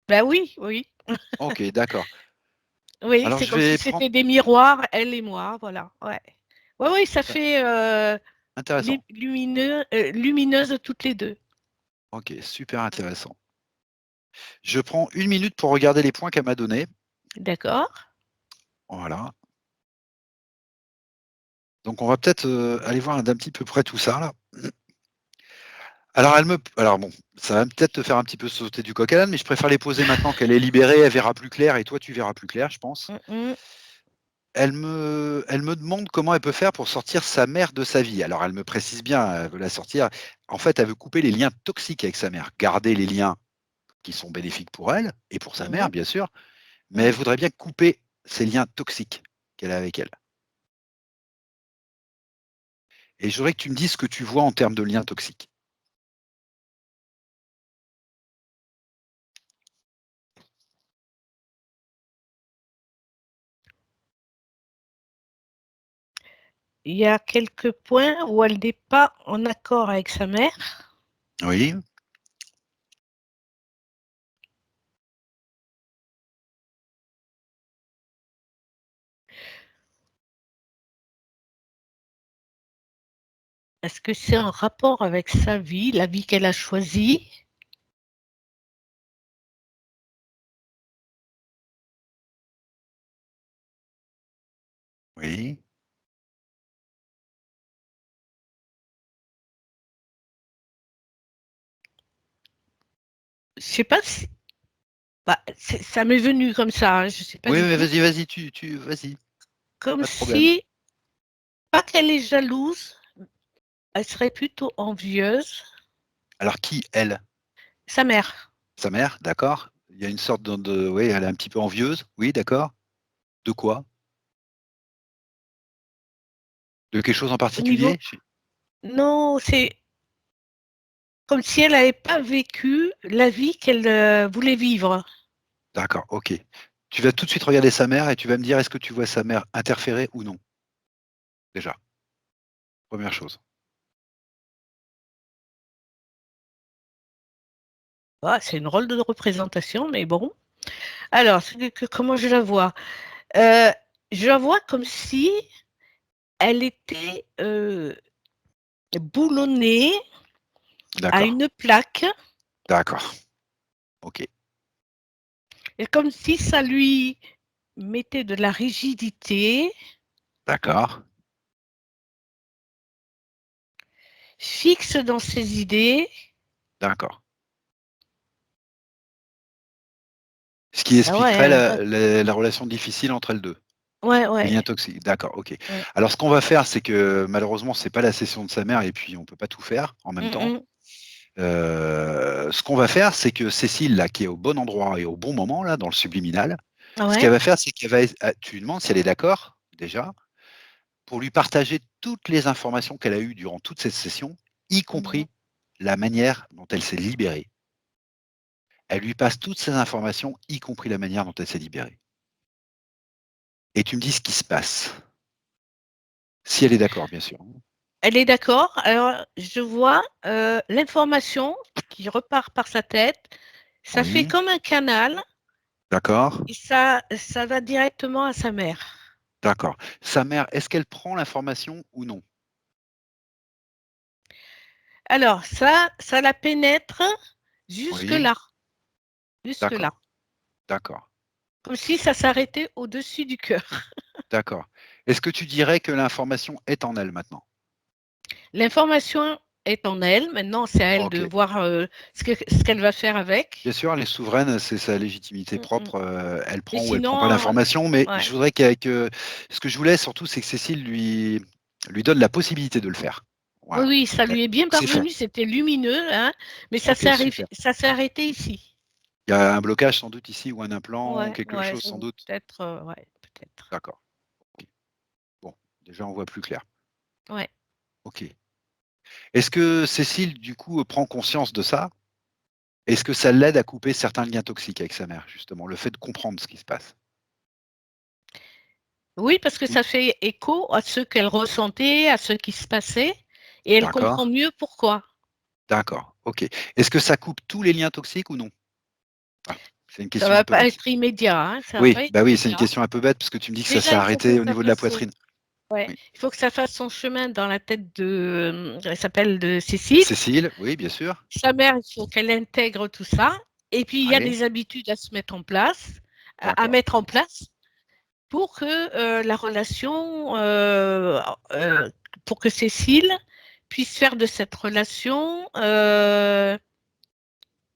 Bah, oui, oui. OK, d'accord. Oui, Alors c'est je comme si vais prendre c'était des miroirs, elle et moi, voilà, ouais. Ouais, oui, ça ça fait, intéressant. lumineuses toutes les 2. OK, super intéressant. Je prends 1 minute pour regarder les points qu'elle m'a donnés. D'accord. Voilà. Donc on va peut-être, aller voir d'un petit peu près tout ça là. Alors bon, ça va peut-être te faire un petit peu sauter du coq à l'âne, mais je préfère les poser maintenant qu'elle est libérée, elle verra plus clair et toi tu verras plus clair, je pense. Mmh mh. Elle me demande comment elle peut faire pour sortir sa mère de sa vie. Alors elle me précise bien, elle veut la sortir. En fait, elle veut couper les liens toxiques avec sa mère, garder les liens qui sont bénéfiques pour elle et pour sa mère Mmh. bien sûr, mais Mmh. elle voudrait bien couper ces liens toxiques qu'elle a avec elle. Et je voudrais que tu me dises ce que tu vois en termes de liens toxiques. Il y a quelques points où elle n'est pas en accord avec sa mère. Oui, Est-ce que c'est en rapport avec sa vie, la vie qu'elle a choisie? Oui. Je sais pas si bah, ça m'est venu comme ça, hein, je sais pas Oui, du mais tout. vas-y, tu vas-y, Comme pas de problème. si, pas qu'elle est jalouse, elle serait plutôt envieuse. Alors qui? Elle? Sa mère. Sa mère? D'accord. Il y a une sorte de oui, elle est un petit peu envieuse. Oui, d'accord. De quoi? De quelque chose en Au niveau particulier? non, c'est comme si elle n'avait pas vécu la vie qu'elle, voulait vivre. D'accord, OK. Tu vas tout de suite regarder sa mère et tu vas me dire est-ce que tu vois sa mère interférer ou non? Déjà, première chose. Ah, c'est une drôle de représentation, mais bon. Alors, comment je la vois? Je la vois comme si elle était, boulonnée à D'accord, une plaque d'accord. OK, et comme si ça lui mettait de la rigidité, d'accord, fixe dans ses idées. d'accord. Ce qui Ah ouais, expliquerait la relation difficile entre elles 2. ouais, Les ouais. liens toxiques, d'accord, OK. Mmh. Alors ce qu'on va faire, c'est que malheureusement, c'est pas la session de sa mère et puis on peut pas tout faire en même Mmh temps. mh. Ce qu'on va faire, c'est que Cécile, là, qui est au bon endroit et au bon moment, là, dans le subliminal, ce Ouais. qu'elle va faire, c'est qu'elle va tu lui demandes si elle est d'accord, déjà, pour lui partager toutes les informations qu'elle a eues durant toute cette session, y Mmh. compris la manière dont elle s'est libérée. Elle lui passe toutes ces informations, y compris la manière dont elle s'est libérée. Et tu me dis ce qui se passe. Si elle est d'accord, bien sûr. Elle est d'accord. Alors, je vois, l'information qui repart par sa tête. Ça fait Oui, comme un canal d'accord, et ça va directement à sa mère. d'accord. Sa mère, est-ce qu'elle prend l'information ou non? Alors ça la pénètre Oui, jusque-là, jusque-là. d'accord, d'accord, Comme si ça s'arrêtait au-dessus du cœur. d'accord. Est-ce que tu dirais que l'information est en elle maintenant? L'information est en elle. Maintenant, c'est à elle de OK. voir, ce qu'elle va faire Bien avec. sûr, elle est souveraine, c'est sa légitimité Mmh mh. propre, elle Mais prend ou elle prend pas sinon, l'information, mais ouais. je voudrais ce que je voulais surtout, c'est que Cécile lui donne la possibilité de le faire. Oui, Voilà. oui, ça Donc lui est bien c'est fait. parvenu, c'était lumineux, hein, mais OK, super. ça s'est arrêté ici. Il y a un blocage sans doute ici ou un implant ou Ouais, quelque ouais, chose sans ou doute? peut-être, ouais, peut-être. D'accord, OK. Bon, déjà on voit plus clair. Ouais. OK. Est-ce que Cécile, du coup, prend conscience de ça? Est-ce que ça l'aide à couper certains liens toxiques avec sa mère, justement, le fait de comprendre ce qui se passe? Oui, parce que Oui. ça fait écho à ce qu'elle ressentait, à ce qui se passait et elle comprend D'accord, mieux pourquoi. d'accord, OK. Est-ce que ça coupe tous les liens toxiques ou non? Ah, c'est une Ça question un va peu pas bête. être immédiat, hein, ça va Oui, pas être bah, oui, c'est une immédiat. question un peu bête parce que tu me dis que ça s'est Déjà, il faut que arrêté au ça niveau de la fasse son poitrine. ouais, Oui. il faut que ça fasse son chemin dans la tête de, elle s'appelle de Cécile. Cécile, oui, bien sûr. Sa mère, il faut qu'elle intègre tout ça et puis il y a Oui, des habitudes à se mettre en place, à d'accord, mettre en place pour que, la relation, pour que Cécile puisse faire de cette relation,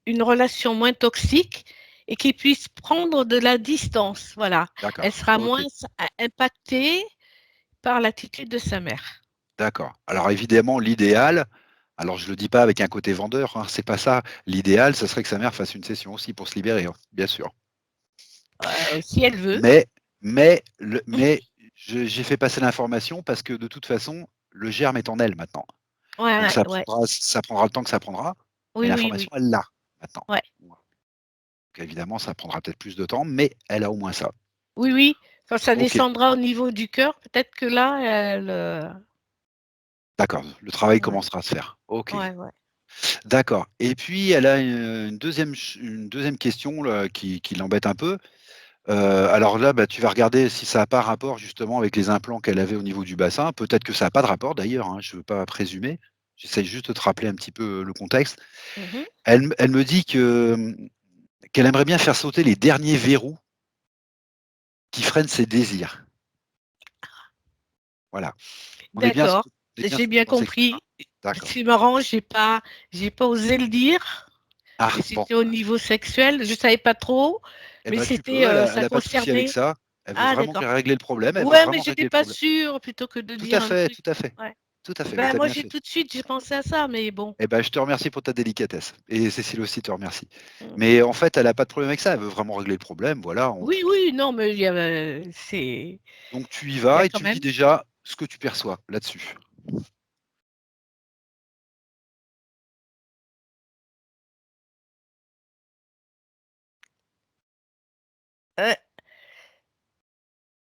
une relation moins toxique et qui puisse prendre de la distance. Voilà. Elle d'accord, sera moins OK, impactée par l'attitude de sa mère. d'accord. Alors évidemment, l'idéal, alors je le dis pas avec un côté vendeur, hein, c'est pas ça. L'idéal, ce serait que sa mère fasse une session aussi pour se libérer, hein, bien sûr. Si elle veut. Mais mais j'ai fait passer l'information parce que de toute façon, le germe est en elle maintenant. Ouais, Donc ouais, ouais. ça prendra le temps que ça prendra, mais Oui, oui, l'information, oui. elle l'a maintenant. Ouais. Voilà. Donc évidemment, ça prendra peut-être plus de temps, mais elle a au moins ça. Oui, oui. Quand ça OK, descendra au niveau du cœur, peut-être que là, elle, d'accord, le travail ouais, commencera à se faire. OK, ouais, ouais. d'accord et puis elle a une 2e question là qui l'embête un peu. Alors là, bah, tu vas regarder si ça a pas rapport justement avec les implants qu'elle avait au niveau du bassin. Peut-être que ça a pas de rapport d'ailleurs, hein, je veux pas présumer. J'essaie juste de te rappeler un petit peu le contexte. Mmh. Elle me dit que, qu'elle aimerait bien faire sauter les derniers verrous qui freinent ses désirs. Voilà. On est bien sur D'accord, j'ai ce bien point sécure, hein? compris. D'accord. C'est marrant, j'ai pas osé le dire, Ah et bon, c'était au niveau sexuel, je savais pas trop, eh mais ben, tu c'était, peux, elle ça a pas de souci avec concernait. ça. Elle veut Ah vraiment d'accord. régler le problème, elle veut Ouais, mais vraiment j'étais régler le pas problème. sûre, plutôt que de Tout à dire un fait, truc. tout à fait, Ouais. tout à fait, mais Ben, tu as moi, bien j'ai fait. tout de suite, j'ai pensé à ça, mais bon. Eh ben, je te remercie pour ta délicatesse et Cécile aussi te remercie. Mmh. Mais en fait, elle a pas de problème avec ça, elle veut vraiment régler le problème, voilà, on Oui, oui, non, mais il y avait donc tu y il y a vas et quand tu me dis même, déjà ce que tu perçois là-dessus. heu,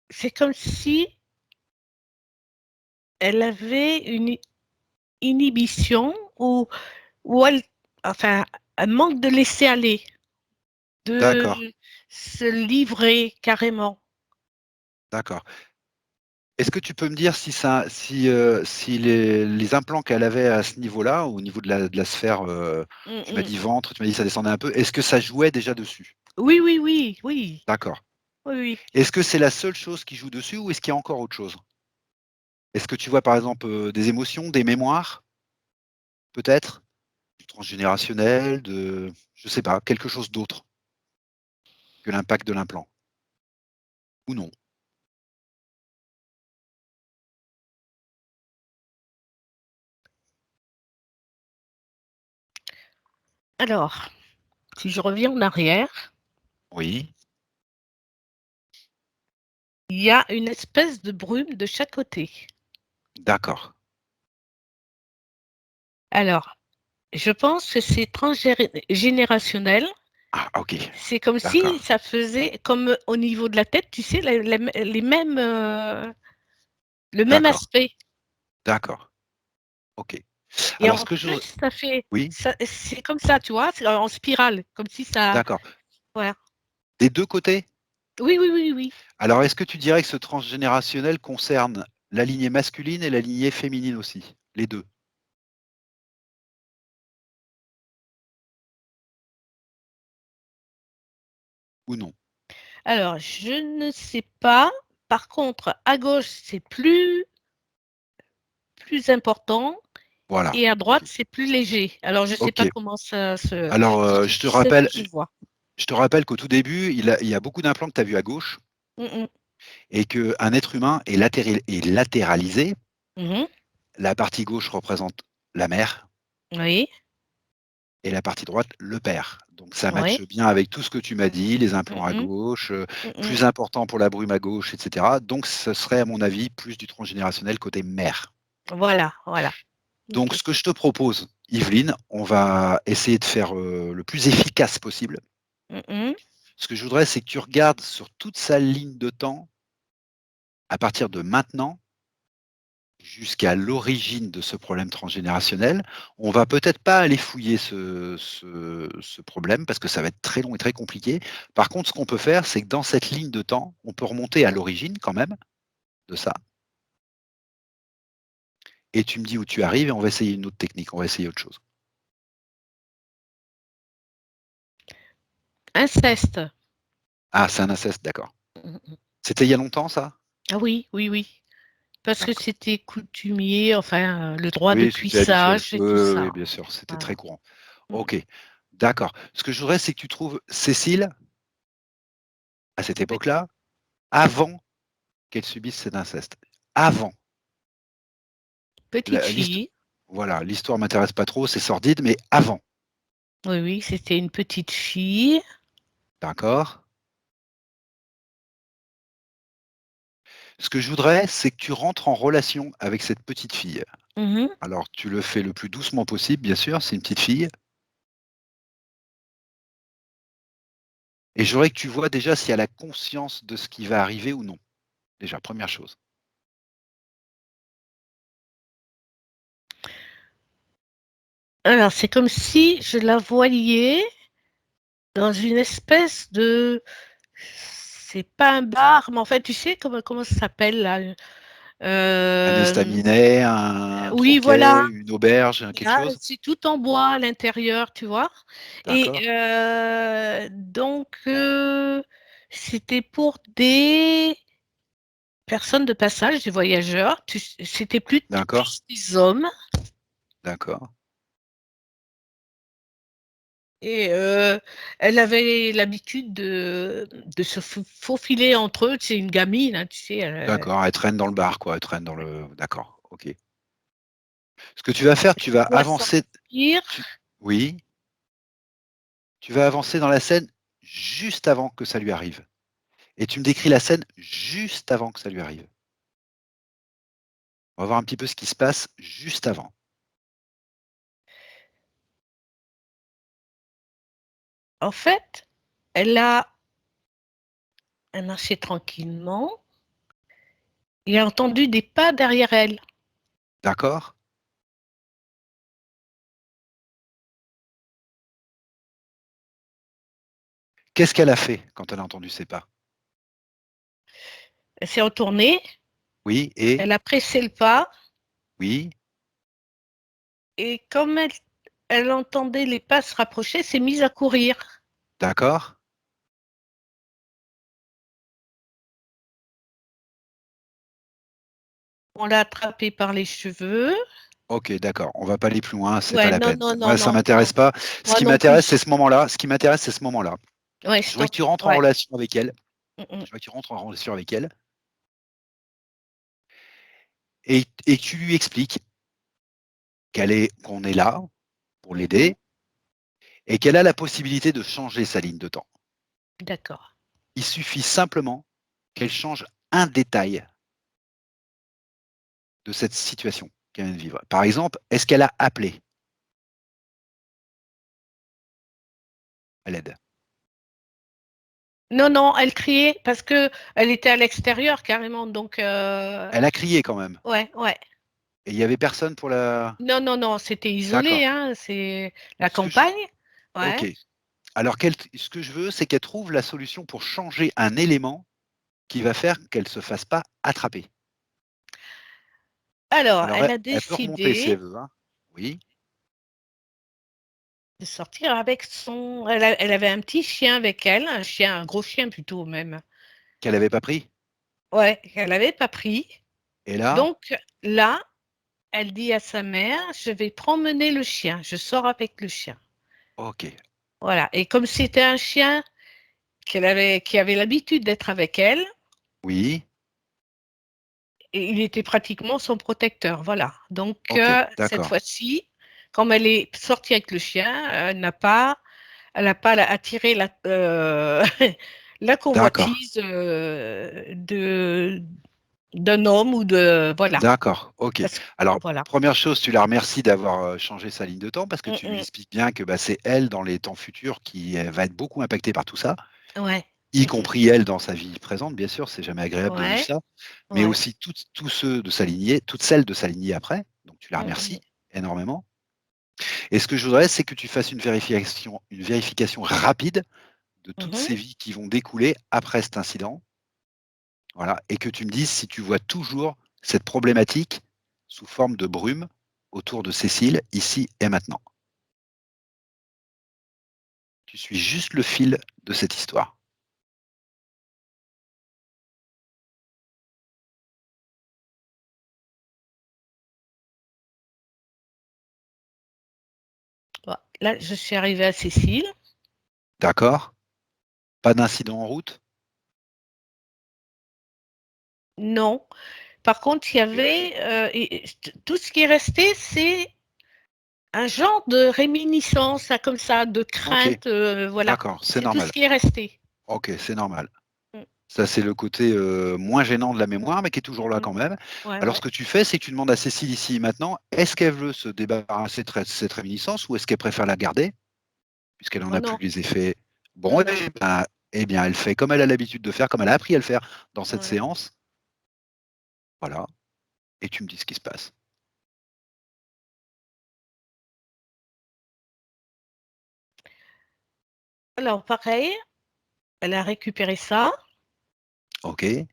c'est comme si elle avait une inhibition, ou elle, enfin, elle manque de laisser aller, D'accord, de se livrer carrément. d'accord. Est-ce que tu peux me dire si les implants qu'elle avait à ce niveau-là, au niveau de la sphère, Mmh tu m'as mh. dit ventre, tu m'as dit ça descendait un peu, est-ce que ça jouait déjà dessus? Oui, oui, oui, oui. D'accord. Oui, oui. Est-ce que c'est la seule chose qui joue dessus ou est-ce qu'il y a encore autre chose? Est-ce que tu vois par exemple, des émotions, des mémoires, peut-être? Du transgénérationnel, je sais pas, quelque chose d'autre que l'impact de l'implant? Ou non? Alors, si je reviens en arrière, Oui, il y a une espèce de brume de chaque côté. d'accord. Alors, je pense que c'est transgénérationnel. Ah OK, C'est comme si d'accord, ça faisait comme au niveau de la tête, tu sais, les mêmes, le même d'accord, aspect. d'accord, OK. Et Alors ce en que je plus, ça fait oui, ça, c'est comme ça, tu vois? C'est en spirale, comme si ça, d'accord. voilà. Des 2 côtés? Oui, oui, oui, oui. Alors est-ce que tu dirais que ce transgénérationnel concerne la lignée masculine et la lignée féminine aussi? Les 2 ou non? Alors, je ne sais pas. Par contre, à gauche, c'est plus important, Voilà, et à droite, OK, c'est plus léger. Alors, je ne sais pas OK. comment ça se, Alors, je te dis ce que je vois. je te rappelle qu'au tout début, il y a beaucoup d'implants que tu as vus à gauche Mmh mh. et qu'un être humain est latéralisé. Mmh. La partie gauche représente la mère Oui, et la partie droite, le père. Donc ça oui. matche bien avec tout ce que tu m'as dit, les implants à Mmh mh. gauche, Mmh. plus important pour la brume à gauche et cetera. Donc ce serait à mon avis plus du transgénérationnel côté mère. Voilà, voilà. Donc OK. ce que je te propose, Yveline, on va essayer de faire, le plus efficace possible. Mmh mh. Ce que je voudrais, c'est que tu regardes sur toute sa ligne de temps, à partir de maintenant jusqu'à l'origine de ce problème transgénérationnel. On va peut-être pas aller fouiller ce problème parce que ça va être très long et très compliqué. Par contre, ce qu'on peut faire, c'est que dans cette ligne de temps, on peut remonter à l'origine quand même de ça et tu me dis où tu arrives et on va essayer une autre technique, on va essayer autre chose. Inceste. Ah, c'est un inceste, d'accord. Mmh mh. C'était il y a longtemps ça? Ah oui, oui, oui. Parce que D'accord. c'était coutumier, enfin, le droit de Oui, c'était habituel. cuissage et Oui, tout oui, oui, ça. bien sûr, c'était Voilà. très courant. Mmh. OK, d'accord. Ce que je voudrais, c'est que tu trouves Cécile, à cette Oui. époque-là, avant qu'elle subisse cet inceste. Avant. Petite La l'histo fille. Voilà, l'histoire m'intéresse pas trop, c'est sordide, mais avant, Oui, oui, c'était une petite fille. d'accord? Ce que je voudrais, c'est que tu rentres en relation avec cette petite fille. Mmh mh. Alors tu le fais le plus doucement possible, bien sûr, c'est une petite fille et je voudrais que tu vois déjà si elle a conscience de ce qui va arriver ou non. Déjà, première chose. Alors, c'est comme si je la voyais dans une espèce de, c'est pas un bar, mais en fait, tu sais comment ça s'appelle là? Un Hem, estaminet, un oui, voilà, troquet, une auberge, quelque là, chose? c'est tout en bois à l'intérieur, tu vois? Et D'accord. donc c'était pour des personnes de passage, des voyageurs. C'était plus D'accord, tous des hommes. d'accord, Et elle avait l'habitude de se faufiler entre eux. C'est une gamine, hein, tu sais. d'accord. Elle traîne dans le bar, quoi. Elle traîne dans le. D'accord, ok. Ce que tu vas faire, tu vas Doit avancer. sortir. Tu... Oui, tu vas avancer dans la scène juste avant que ça lui arrive. Et tu me décris la scène juste avant que ça lui arrive. On va voir un petit peu ce qui se passe juste avant. En fait, elle marchait tranquillement. Il a entendu des pas derrière elle. D'accord? Qu'est-ce qu'elle a fait quand elle a entendu ces pas? Elle s'est retournée, Oui, et elle a pressé le pas, oui, et comme elle entendait les pas se rapprocher, s'est mise à courir. d'accord. On l'a attrapée par les cheveux. Ok, d'accord. On va pas aller plus loin, c'est pas Ouais, la non, peine. non, non, Moi, ça non, non. m'intéresse pas. Ce Moi qui non m'intéresse, c'est plus. ce moment-là. Ce qui m'intéresse, c'est ce moment-là. Ouais, Je voudrais stop. que tu rentres en Ouais. relation avec elle. Mm, mm. Je voudrais que tu rentres en relation avec elle et que tu lui expliques qu'on est là pour Mhm. l'aider et qu'elle a la possibilité de changer sa ligne de temps. D'accord. Il suffit simplement qu'elle change un détail de cette situation qu'elle vient de vivre. Par exemple, est-ce qu'elle a appelé à l'aide? Non, non, elle criait parce que elle était à l'extérieur carrément. Donc, Elle a crié quand même. ouais, ouais. Et il n'y avait personne pour la... Non, non, non, c'était isolé, D'accord. hein. C'est la Ce que je... campagne. Ouais. Ok. Alors, ce que je veux, c'est qu'elle trouve la solution pour changer un élément qui va faire qu'elle ne se fasse pas attraper. Alors, Alors, elle a elle peut remonter si elle décidé veut, hein. Oui, de sortir avec son. Elle avait un petit chien avec elle, un chien, un gros chien plutôt même. qu'elle n'avait pas pris. Ouais, qu'elle n'avait pas pris. Et là, Donc là, elle dit à sa mère, je vais promener le chien, je sors avec le chien. ok. Voilà. Et comme c'était un chien qui avait l'habitude d'être avec elle, Oui, et il était pratiquement son protecteur. Voilà. Donc ok, cette d'accord. fois-ci, comme elle est sortie avec le chien, elle n'a pas attiré la D'accord. convoitise d'un homme ou de voilà. D'accord, ok. Parce- Alors, voilà. première chose, tu la remercies d'avoir changé sa ligne de temps parce que Mm, tu lui mm. expliques bien que bah, c'est elle, dans les temps futurs, qui va être beaucoup impactée par tout ça, Ouais. y Mm, mm. compris elle dans sa vie présente, bien sûr, c'est jamais agréable de vivre Ouais. ça, mais Ouais. aussi tous ceux de sa lignée, toutes celles de sa lignée après. Donc, tu la Mm, mm. remercies énormément. Et ce que je voudrais, c'est que tu fasses une vérification rapide de toutes Mhm. ces vies qui vont découler après cet incident. Voilà, et que tu me dises si tu vois toujours cette problématique sous forme de brume autour de Cécile, ici et maintenant. Tu suis juste le fil de cette histoire. Bon, là, je suis arrivée à Cécile. D'accord? Pas d'incident en route? Non. Par contre, il y Ok. avait tout ce qui est resté, c'est un genre de réminiscence, là, comme ça, de Ok, crainte. Voilà. d'accord, c'est C'est tout ce normal. qui est resté. Ok, c'est normal. Mm, Ça, c'est le côté moins gênant de la mémoire, mais qui est toujours là mm. quand même. Ouais, Alors, ouais. ce que tu fais, c'est que tu demandes à Cécile ici et maintenant, est-ce qu'elle veut se débarrasser de cette réminiscence ou est-ce qu'elle préfère la garder, puisqu'elle n'en Oh a plus non, les effets? non, Bon, non. eh bien, elle fait comme elle a l'habitude de faire, comme elle a appris à le faire dans cette Ouais. séance. Voilà. Et tu me dis ce qui se passe. Alors, pareil, elle a récupéré ça. Ok, Et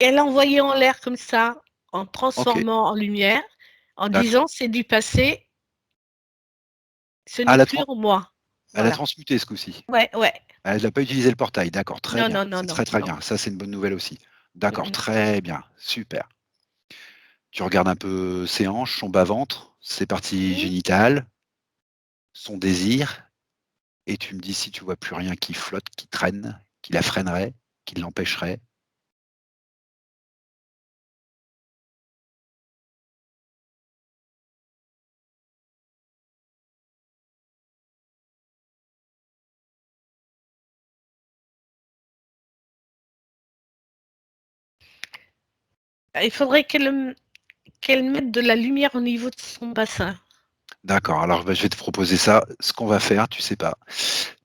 elle l'a envoyé en l'air comme ça, en ok, transformant en lumière, en d'accord. disant c'est du passé, ce Ah, n'est plus en moi. elle a Voilà. transmuté ce coup-ci. Ouais, ouais. Elle n'a pas utilisé le portail, d'accord, très Non, bien. non, non, C'est non, très, très non. bien. Ça, c'est une bonne nouvelle aussi. Mmh D'accord, mh. très bien, super. Tu regardes un peu ses hanches, son bas-ventre, ses parties Mmh. génitales, son désir, et tu me dis si tu vois plus rien qui flotte, qui traîne, qui la freinerait, qui l'empêcherait. Il faudrait qu'elle mette de la lumière au niveau de son bassin. D'accord, alors, bah, je vais te proposer ça. Ce qu'on va faire, tu sais pas,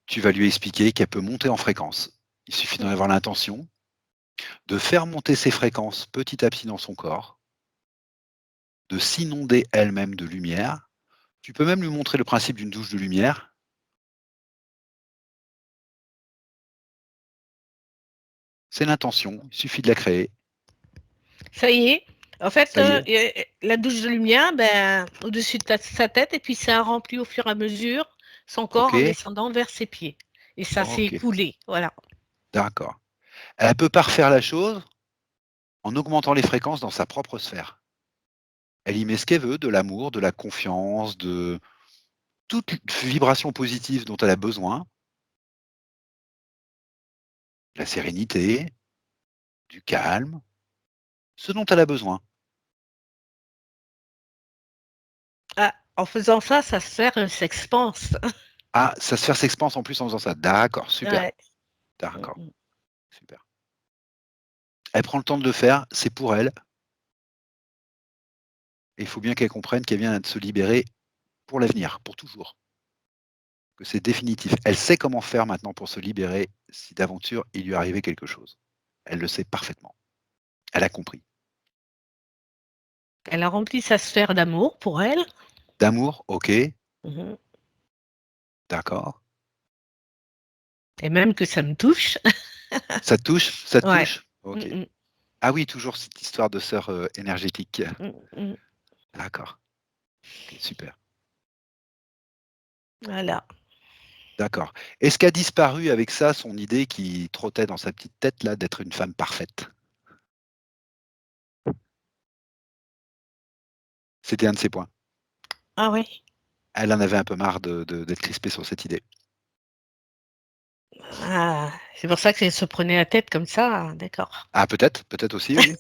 tu vas lui expliquer qu'elle peut monter en fréquence. Il suffit d'en Mmh. avoir l'intention, de faire monter ses fréquences petit à petit dans son corps, de s'inonder elle-même de lumière. Tu peux même lui montrer le principe d'une douche de lumière. C'est l'intention, il suffit de la créer. Ça y est, en fait, Ça y est, la douche de lumière, ben, au-dessus de sa tête et puis ça remplit au fur et à mesure son corps en OK, descendant vers ses pieds et ça s'est OK, écoulé, voilà. d'accord. Elle peut parfaire la chose en augmentant les fréquences dans sa propre sphère. Elle y met ce qu'elle veut, de l'amour, de la confiance, de toute vibration positive dont elle a besoin, la sérénité, du calme, ce dont elle a besoin. Ah, en faisant ça, sa sphère, s'expanse. Ah, sa sphère s'expanse en plus en faisant ça. D'accord, super, Ouais. Mmh d'accord, mh. super. Elle prend le temps de le faire, c'est pour elle, et il faut bien qu'elle comprenne qu'elle vient de se libérer pour l'avenir, pour toujours, que c'est définitif. Elle sait comment faire maintenant pour se libérer si d'aventure il lui arrivait quelque chose. Elle le sait parfaitement. Elle a compris. Elle a rempli sa sphère d'amour pour elle. D'amour, OK, Mmh. d'accord. Et même que ça me touche. Ça te touche? Ça te Ouais. touche? Mmh OK. mh. Ah oui, toujours cette histoire de sœur, énergétique. Mmh mh. D'accord, OK, super. Voilà. D'accord. Est-ce qu'a disparu avec ça son idée qui trottait dans sa petite tête là d'être une femme parfaite? C'était un de ses points. Ah oui? Elle en avait un peu marre d'être crispée sur cette idée. Ah, c'est pour ça qu'elle se prenait la tête comme ça, d'accord. Ah peut-être, peut-être aussi, oui.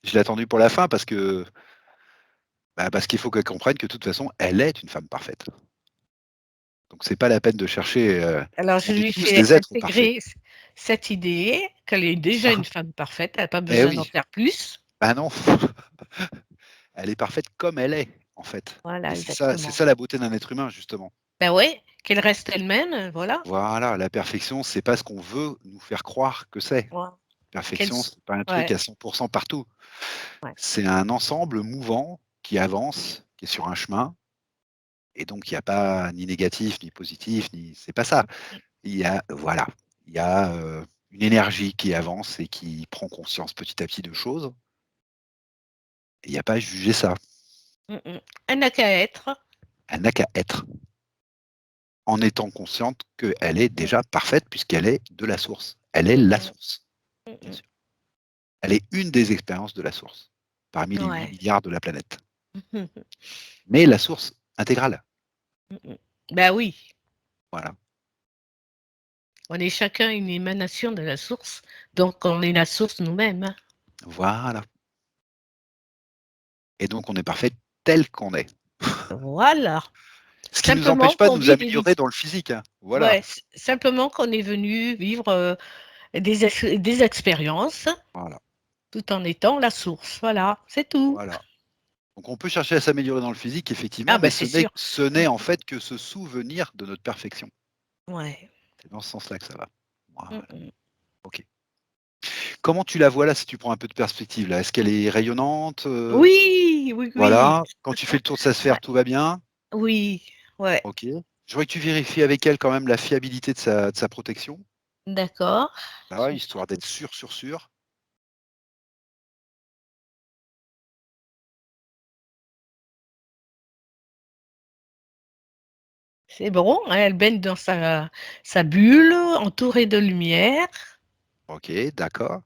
Je l'ai attendu pour la fin parce que, bah, parce qu'il faut qu'elle comprenne que de toute façon, elle est une femme parfaite. Donc c'est pas la peine de chercher, Alors je on est lui tous fais des êtres parfaits. intégrer cette idée qu'elle est déjà une femme parfaite, elle a pas Eh besoin d'en oui, faire plus. bah non, elle est parfaite comme elle est, en fait. Et Voilà, c'est exactement. ça la beauté d'un être humain justement. Ben ouais, qu'elle reste elle-même, voilà. Voilà, la perfection, c'est pas ce qu'on veut nous faire croire que c'est. Ouais, qu'elle Perfection, s c'est pas un truc ouais, à 100 partout. ouais. C'est un ensemble mouvant qui avance, qui est sur un chemin, et donc il y a pas ni négatif, ni positif, ni c'est pas ça. Il y a voilà, il y a, une énergie qui avance et qui prend conscience petit à petit de choses, et il y a pas à juger ça. Mmh mh. Elle n'a qu'à être. Elle n'a qu'à être, en étant consciente qu'elle est Mmh. déjà parfaite puisqu'elle est de la source. Elle est Mmh la mh. source, Mmh bien mh. sûr. Elle est une des expériences de la source, parmi les Ouais. 8 milliards de la planète. Mmh mh. Mais la source intégrale, Mmh mh. Bah oui, voilà, on est chacun une émanation de la source, donc on est la source nous-mêmes, hein. voilà, et donc on est parfait tel qu'on est. Voilà. Ce qui nous Simplement empêche pas de qu'on nous vit des améliorer dans le physique, hein, voilà, ouais, simplement qu'on est venu vivre, des expériences voilà, tout en étant la source. Voilà, c'est tout. voilà. Donc on peut chercher à s'améliorer dans le physique Ah effectivement, mais bah, c'est sûr. ce n'est en fait que se souvenir de notre perfection. Ouais. C'est dans ce sens-là que ça va. Mmh Voilà, mh. OK. Comment tu la vois là, si tu prends un peu de perspective là? Est-ce qu'elle est rayonnante, Oui, oui, oui. voilà, quand tu fais le tour de sa Ouais. sphère, tout va bien? Oui, ouais, OK. Je voudrais que tu vérifies avec elle quand même la fiabilité de sa protection, d'accord. ah ouais, histoire d'être sûr, sûr, sûr. C'est bon, elle baigne dans sa bulle, entourée de lumière. OK, d'accord.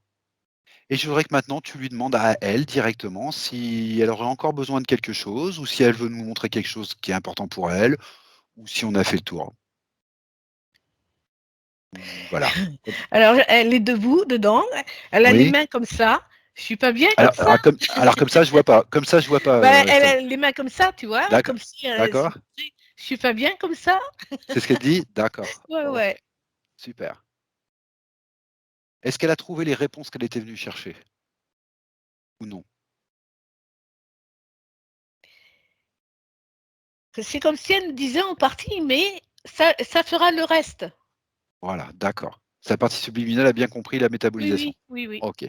Et je voudrais que maintenant tu lui demandes à elle directement si elle aurait encore besoin de quelque chose ou si elle veut nous montrer quelque chose qui est important pour elle ou si on a fait le tour. Ou voilà. Alors, elle est debout dedans, elle a les Oui? mains comme ça. Je suis pas bien comme Alors ça? alors comme ça je vois pas, Bah, elle Estelle. a les mains comme ça, tu vois? D'accord, Comme si, d'accord. je suis pas bien comme ça? C'est ce qu'elle dit? D'accord. Ouais, OK, ouais. super. Est-ce qu'elle a trouvé les réponses qu'elle était venue chercher ou non? C'est comme si elle me disait en partie, mais ça fera le reste. Voilà, d'accord. Sa partie subliminale a bien compris la Oui, métabolisation. oui, oui, oui. OK.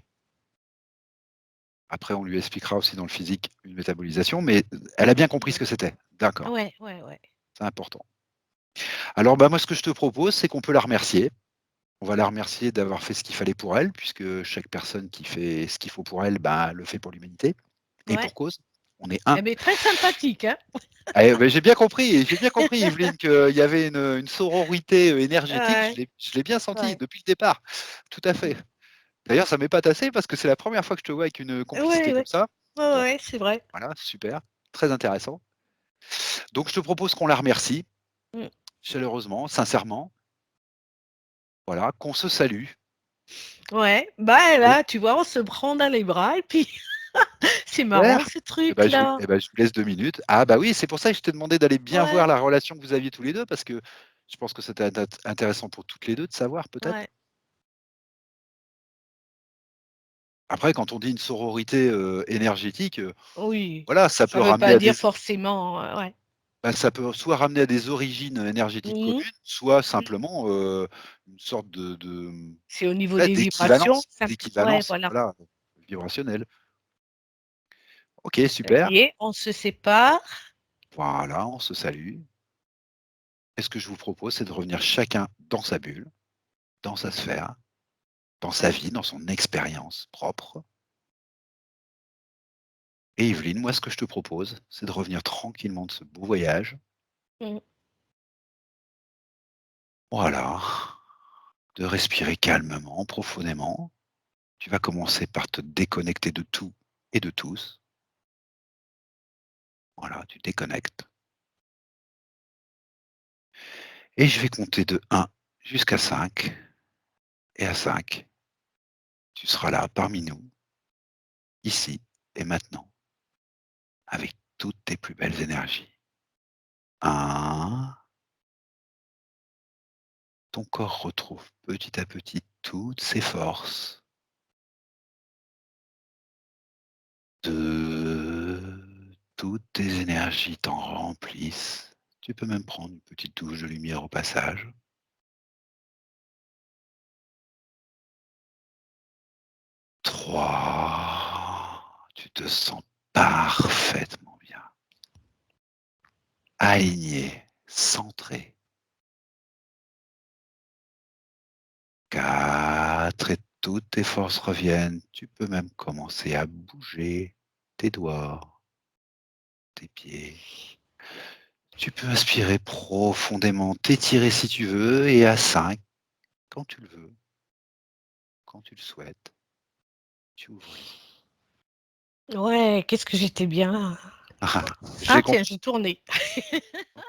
Après on lui expliquera aussi dans le physique une métabolisation, mais elle a bien compris ce Mmh. que c'était. D'accord, Ouais, ouais, ouais. c'est important. Alors, bah, moi, ce que je te propose, c'est qu'on peut la remercier. On va la remercier d'avoir fait ce qu'il fallait pour elle, puisque chaque personne qui fait ce qu'il faut pour elle, bah, le fait pour l'humanité et Ouais. pour cause. On est un. Elle est très sympathique, hein? Ah, beh, j'ai bien compris Evelyne qu'il y avait une sororité, énergétique, Ouais, je l'ai bien senti ouais. depuis le départ. Tout à fait. Mmh. D'ailleurs, ça m'épate assez parce que c'est la première fois que je te vois avec une complicité Ouais, comme ouais. ça. Ouais, Donc ouais, c'est vrai. voilà, super, très intéressant. Donc je te propose qu'on la remercie Mmh. chaleureusement, sincèrement, voilà, qu'on se salue. Ouais, bah, Oui. là, tu vois, on se prend dans les bras et puis c'est marrant Super. ce truc-là. Je vous laisse 2 minutes. Ah bah oui, c'est pour ça que je t'ai demandé d'aller bien voir Ouais, la relation que vous aviez tous les 2 parce que je pense que c'était intéressant pour toutes les 2 de savoir peut-être? ouais. Après quand on dit une sororité, énergétique, Oui, voilà, ça ça peut veut ramener pas à des dire forcément, ouais. bah, ça peut soit ramener à des origines énergétiques Mmh. communes, soit Mmh. simplement, une sorte de, C'est au niveau ouais, des vibrations, ouais, d'équivalence, voilà. voilà, vibrationnelle. OK, super. Et on se sépare. Voilà, on se salue et ce que je vous propose, c'est de revenir chacun dans sa bulle, dans sa sphère. Dans sa vie, dans son expérience propre. Et Evelyne, moi, ce que je te propose, c'est de revenir tranquillement de ce beau voyage. Mmh. Voilà, de respirer calmement, profondément. Tu vas commencer par te déconnecter de tout et de tous. Voilà, tu déconnectes. Et je vais compter de 1 jusqu'à 5. Et à 5, tu seras là parmi nous, ici et maintenant, avec toutes tes plus belles énergies. 1, ton corps retrouve petit à petit toutes ses forces. 2, toutes tes énergies t'en remplissent. Tu peux même prendre une petite douche de lumière au passage. 3, tu te sens parfaitement bien, aligné, centré. 4 et toutes tes forces reviennent. Tu peux même commencer à bouger tes doigts, tes pieds. Tu peux inspirer profondément, t'étirer si tu veux, et à 5, quand tu le veux, quand tu le souhaites, tu ouvres les yeux. Ouais, qu'est-ce que j'étais bien. Ah, j'ai Ah tiens, compris. j'ai tourné. OK.